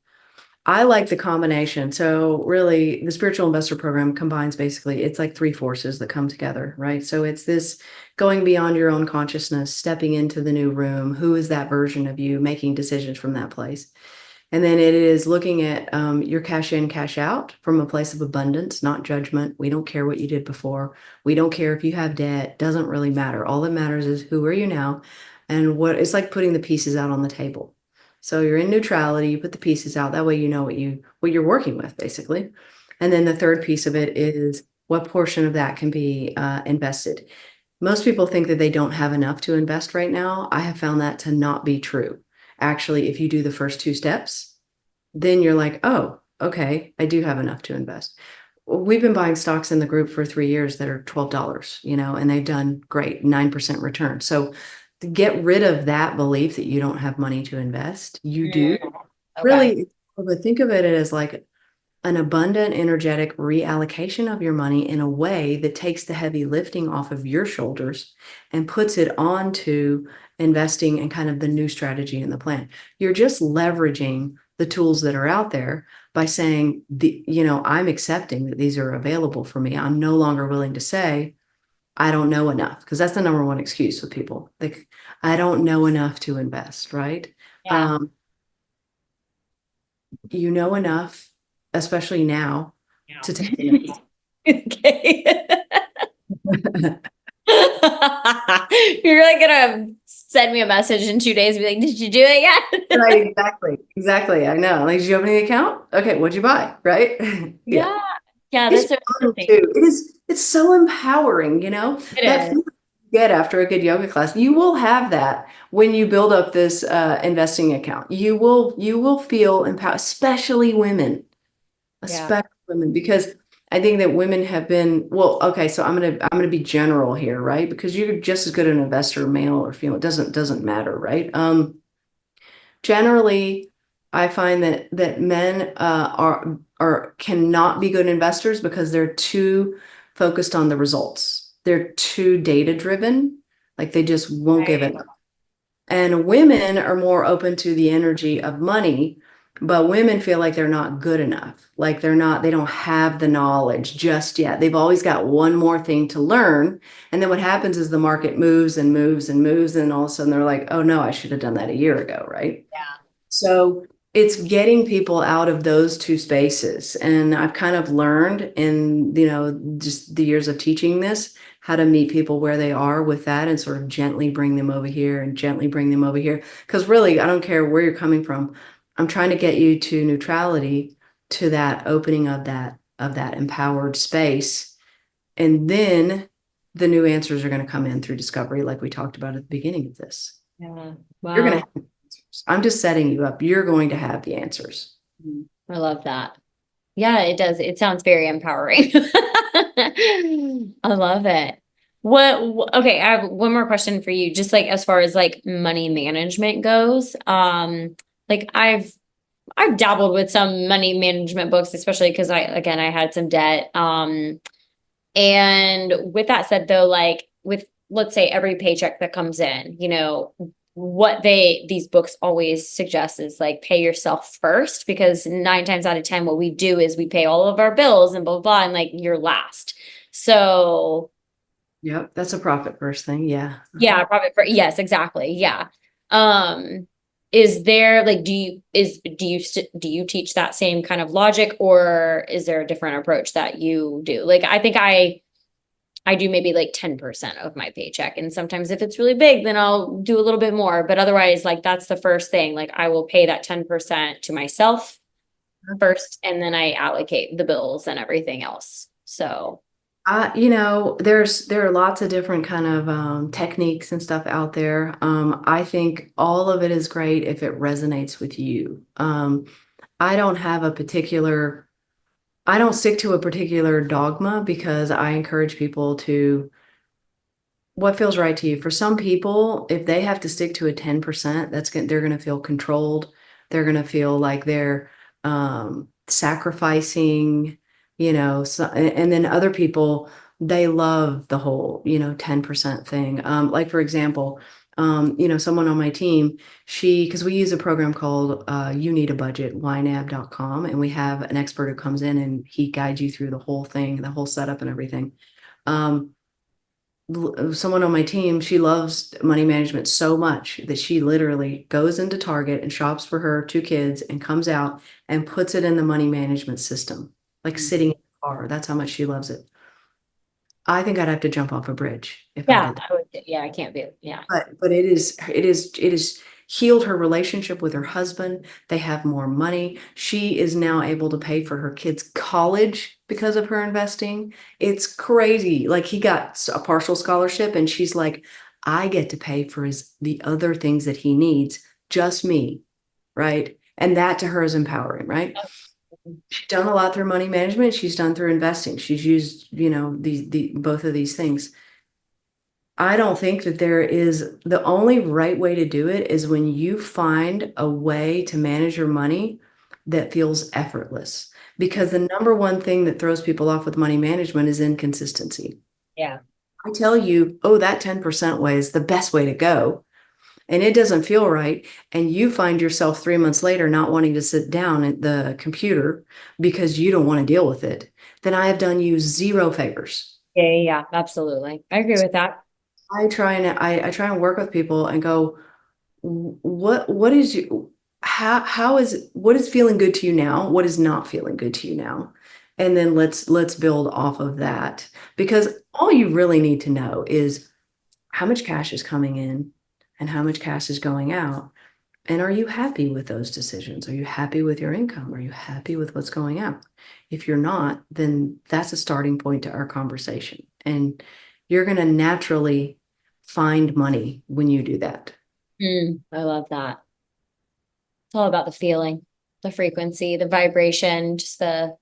I like the combination. So really, the spiritual investor program combines basically, it's like three forces that come together, right? So it's this going beyond your own consciousness, stepping into the new room. Who is that version of you, making decisions from that place? And then it is looking at your cash in, cash out from a place of abundance, not judgment. We don't care what you did before. We don't care if you have debt. Doesn't really matter. All that matters is who are you now, and what it's like putting the pieces out on the table. So you're in neutrality. You put the pieces out. That way you know what you're working with, basically. And then the third piece of it is what portion of that can be invested. Most people think that they don't have enough to invest right now. I have found that to not be true. Actually, if you do the first two steps, then you're like, oh, okay, I do have enough to invest. We've been buying stocks in the group for 3 years that are $12, and they've done great, 9% return. So to get rid of that belief that you don't have money to invest, you do. Mm, okay. Really, but think of it as like an abundant, energetic reallocation of your money in a way that takes the heavy lifting off of your shoulders and puts it onto investing and kind of the new strategy in the plan. You're just leveraging the tools that are out there by saying, I'm accepting that these are available for me. I'm no longer willing to say, I don't know enough, because that's the number one excuse with people. Like, I don't know enough to invest, right? Yeah. Um, you know enough, especially now, Yeah. to take the next. Okay. You're really gonna send me a message in 2 days and be like, did you do it yet? Right, exactly. Exactly. I know. Like, did you open the account? Okay, what'd you buy? Right? Yeah. Yeah. Yeah, It's that's so fun interesting. too. It's so empowering. It That is. feeling you get after a good yoga class. You will have that when you build up this investing account. You will feel empowered, especially women, Yeah. because I think that women have been, well, okay, so I'm gonna be general here, right? Because you're just as good an investor, male or female, it doesn't matter, right? Generally, I find that men are cannot be good investors because they're too focused on the results. They're too data driven, like they just won't give it Right. up. And women are more open to the energy of money, but women feel like they're not good enough. Like they don't have the knowledge just yet. They've always got one more thing to learn. And then what happens is the market moves and moves and moves, and all of a sudden they're like, oh no, I should have done that a year ago, right? Yeah. So it's getting people out of those two spaces. And I've kind of learned in, just the years of teaching this, how to meet people where they are with that and sort of gently bring them over here and gently bring them over here. Because really, I don't care where you're coming from. I'm trying to get you to neutrality, to that opening of that empowered space. And then the new answers are going to come in through discovery, like we talked about at the beginning of this. Yeah. You're going to Wow. have answers. I'm just setting you up. You're going to have the answers. I love that. Yeah, it does. It sounds very empowering. I love it. Okay, I have one more question for you. Just like as far as like money management goes, like I've dabbled with some money management books, especially because I had some debt. And with that said, though, like with let's say every paycheck that comes in, what these books always suggest is like pay yourself first, because 9 times out of 10, what we do is we pay all of our bills and blah, blah, blah, and like you're last. So Yep, that's a profit first thing. Yeah. yeah, probably yes, exactly. Yeah. Um, is there like do you teach that same kind of logic, or is there a different approach that you do? Like I think I do maybe like 10% of my paycheck. And sometimes if it's really big, then I'll do a little bit more. But otherwise, like that's the first thing. Like I will pay that 10% to myself first, and then I allocate the bills and everything else. So there are lots of different kind of techniques and stuff out there. I think all of it is great if it resonates with you. I don't have a particular, I don't stick to a particular dogma because I encourage people to what feels right to you. For some people, if they have to stick to a 10%, they're going to feel controlled. They're going to feel like they're sacrificing, and then other people, they love the whole, 10% thing. Like for example, someone on my team, because we use a program called You Need a Budget, ynab.com, and we have an expert who comes in and he guides you through the whole thing, the whole setup and everything. Um, Someone on my team, she loves money management so much that she literally goes into Target and shops for her 2 kids and comes out and puts it in the money management system, like sitting in the car. That's how much she loves it. I think I'd have to jump off a bridge if I yeah, did that. I can't be. Yeah. But it is healed her relationship with her husband. They have more money. She is now able to pay for her kids' college because of her investing. It's crazy. Like he got a partial scholarship, and she's like, I get to pay for the other things that he needs, just me, right? And that to her is empowering, right? She's done a lot through money management. She's done through investing. She's used, the both of these things. I don't think that the only right way to do it is when you find a way to manage your money that feels effortless. Because the number one thing that throws people off with money management is inconsistency. Yeah. I tell you, oh, that 10% way is the best way to go. And it doesn't feel right. And you find yourself 3 months later not wanting to sit down at the computer because you don't want to deal with it. Then I have done you zero favors. Yeah, yeah, yeah, absolutely. I agree with that. I try and work with people and go, what is you how is what is feeling good to you now? What is not feeling good to you now? And then let's build off of that. Because all you really need to know is how much cash is coming in and how much cash is going out. And are you happy with those decisions? Are you happy with your income? Are you happy with what's going out? If you're not, then that's a starting point to our conversation. And you're going to naturally find money when you do that. I love that. It's all about the feeling, the frequency, the vibration, just the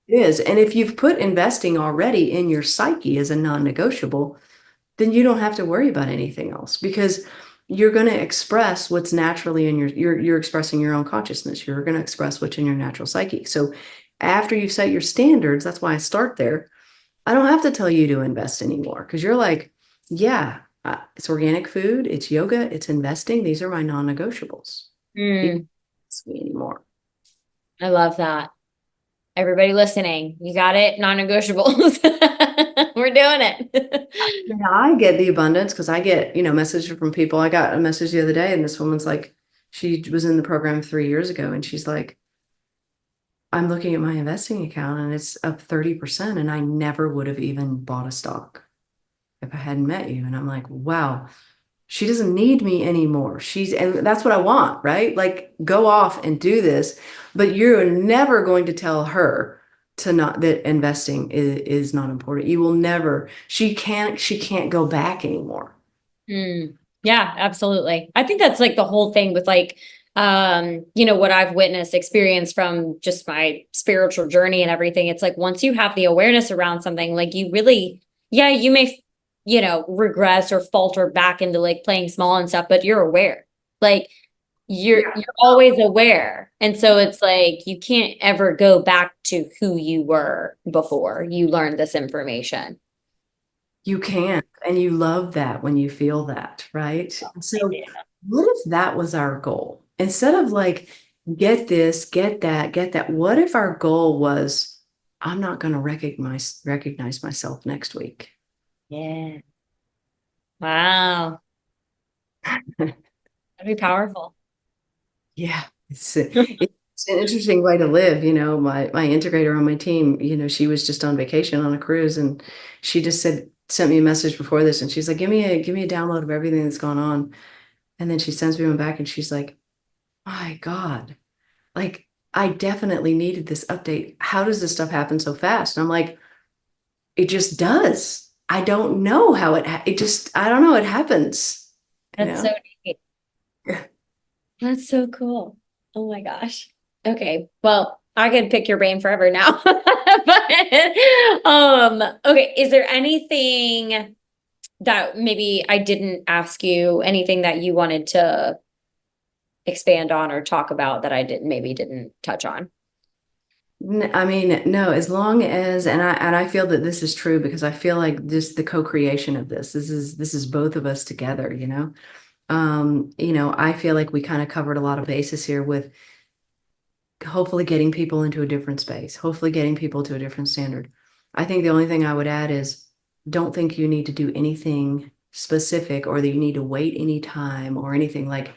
It is. And if you've put investing already in your psyche as a non-negotiable, then you don't have to worry about anything else because you're going to express what's naturally in you're expressing your own consciousness. You're going to express what's in your natural psyche. So after you've set your standards, that's why I start there. I don't have to tell you to invest anymore because you're like, yeah, it's organic food, it's yoga, it's investing. These are my non-negotiables. You don't Mm, ask me anymore. I love that. Everybody listening, you got it? Non-negotiables. We're doing it. Yeah, I get the abundance because I get, messages from people. I got a message the other day, and this woman's like, she was in the program 3 years ago, and she's like, I'm looking at my investing account and it's up 30%, and I never would have even bought a stock if I hadn't met you. And I'm like, wow, she doesn't need me anymore. And that's what I want, right? Like, go off and do this, but you're never going to tell her to not that investing is not important. You will never, she can't go back anymore. Mm, yeah, absolutely. I think that's like the whole thing with like, what I've witnessed, experienced from just my spiritual journey and everything. It's like once you have the awareness around something, like you really, yeah, you may, regress or falter back into like playing small and stuff, but you're aware. Like Yeah. you're always aware. And so it's like you can't ever go back to who you were before you learned this information. You can, and you love that when you feel that, right? I So, do. what if that was our goal? Instead of like, get this, get that, what if our goal was, I'm not going to recognize myself next week? Yeah. Wow. That'd be powerful. Yeah, it's an interesting way to live. My integrator on my team, she was just on vacation on a cruise, and she just sent me a message before this, and she's like, give me a download of everything that's gone on. And then she sends me one back and she's like, my God, like I definitely needed this update. How does this stuff happen so fast? And I'm like, it just does. I don't know how I don't know, it happens, you That's so know? neat. That's so cool. Oh my gosh. Okay. Well, I could pick your brain forever now. But okay, is there anything that maybe I didn't ask you, anything that you wanted to expand on or talk about that I didn't touch on? I mean, no, as long as, and I feel that this is true because I feel like this, the co-creation of this is both of us together, I feel like we kind of covered a lot of bases here with hopefully getting people into a different space, hopefully getting people to a different standard. I think the only thing I would add is don't think you need to do anything specific or that you need to wait any time or anything. Like,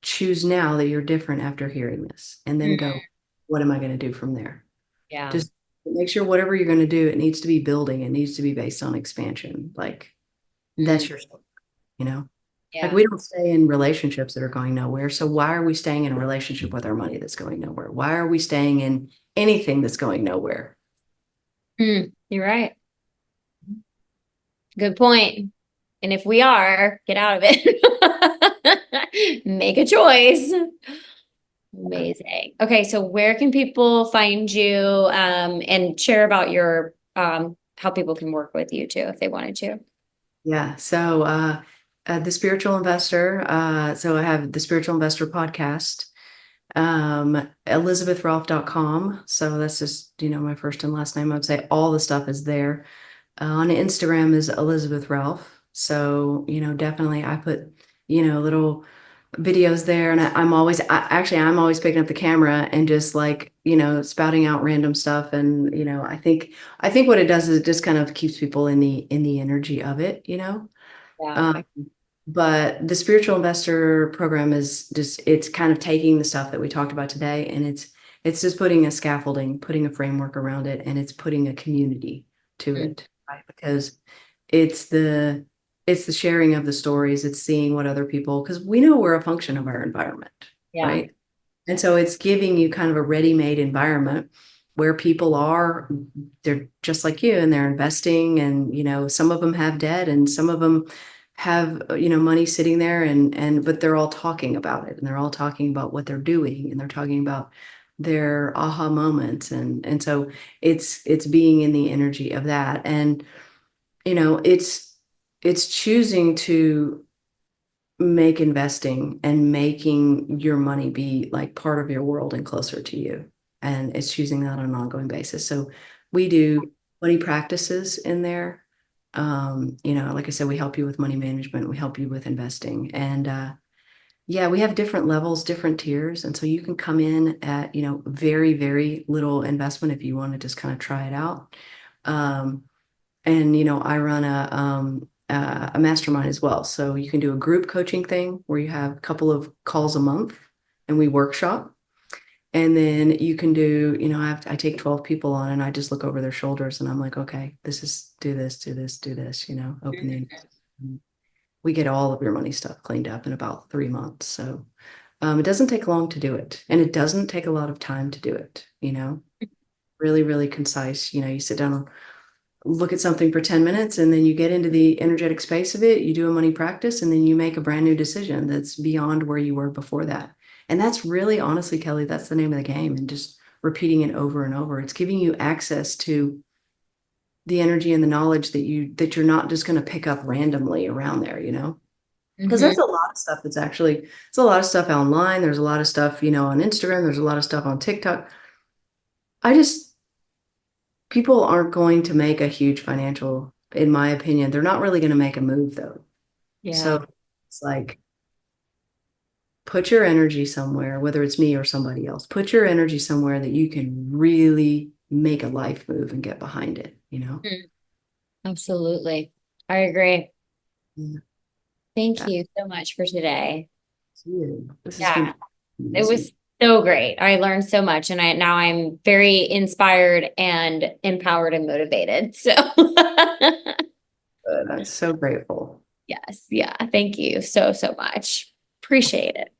choose now that you're different after hearing this and then Mm, go, what am I going to do from there? yeah. Just make sure whatever you're going to do, it needs to be building, it needs to be based on expansion. Like, Mm, that's your, you know? Like, yeah. we don't stay in relationships that are going nowhere. So why are we staying in a relationship with our money that's going nowhere? Why are we staying in anything that's going nowhere? You're right. Good point. And if we are, get out of it. Make a choice. Amazing. Okay, so where can people find you and share about your how people can work with you too if they wanted to? Yeah. So, the spiritual investor. So I have the spiritual investor podcast, elizabethralph.com. So that's just, my first and last name. I would say all the stuff is there. On Instagram is Elizabeth Ralph. So, definitely I put, little videos there, and I'm always picking up the camera and just like, spouting out random stuff. And, I think what it does is it just kind of keeps people in the energy of it. Yeah. Um, but the spiritual investor program is just, it's kind of taking the stuff that we talked about today, and it's just putting a scaffolding, putting a framework around it, and it's putting a community to Mm, it, right? Because it's the it's the sharing of the stories, it's seeing what other people, because we know we're a function of our environment, yeah. right? And so it's giving you kind of a ready-made environment where people they're just like you, and they're investing, and some of them have debt and some of them have money sitting there, but they're all talking about it, and they're all talking about what they're doing, and they're talking about their aha moments. And so it's being in the energy of that. And, it's choosing to make investing and making your money be like part of your world and closer to you. And it's choosing that on an ongoing basis. So we do money practices in there. Like I said, we help you with money management, we help you with investing. And yeah, we have different levels, different tiers. And so you can come in at, very, very little investment if you want to just kind of try it out. And I run a mastermind as well. So you can do a group coaching thing where you have a couple of calls a month and we workshop. And then you can do, I take 12 people on and I just look over their shoulders and I'm like, okay, this is do this, do this, do this, open the we get all of your money stuff cleaned up in about 3 months. So it doesn't take long to do it. And it doesn't take a lot of time to do it, really, really concise. You sit down and look at something for 10 minutes and then you get into the energetic space of it, you do a money practice, and then you make a brand new decision that's beyond where you were before that. And that's really, honestly, Kelly, that's the name of the game. And just repeating it over and over, it's giving you access to the energy and the knowledge that you're not just going to pick up randomly around there, because there's a lot of stuff it's a lot of stuff online. There's a lot of stuff, on Instagram. There's a lot of stuff on TikTok. I just People aren't going to make a huge financial, in my opinion. They're not really going to make a move though. Yeah. So it's like, put your energy somewhere, whether it's me or somebody else, put your energy somewhere that you can really make a life move and get behind it. Mm, absolutely. I agree. Yeah. Thank Yeah. you so much for today. This has been Yeah, it amazing. was so great. I learned so much and I'm very inspired and empowered and motivated. So Good. I'm so grateful. yes, yeah. Thank you so, so much. Appreciate it.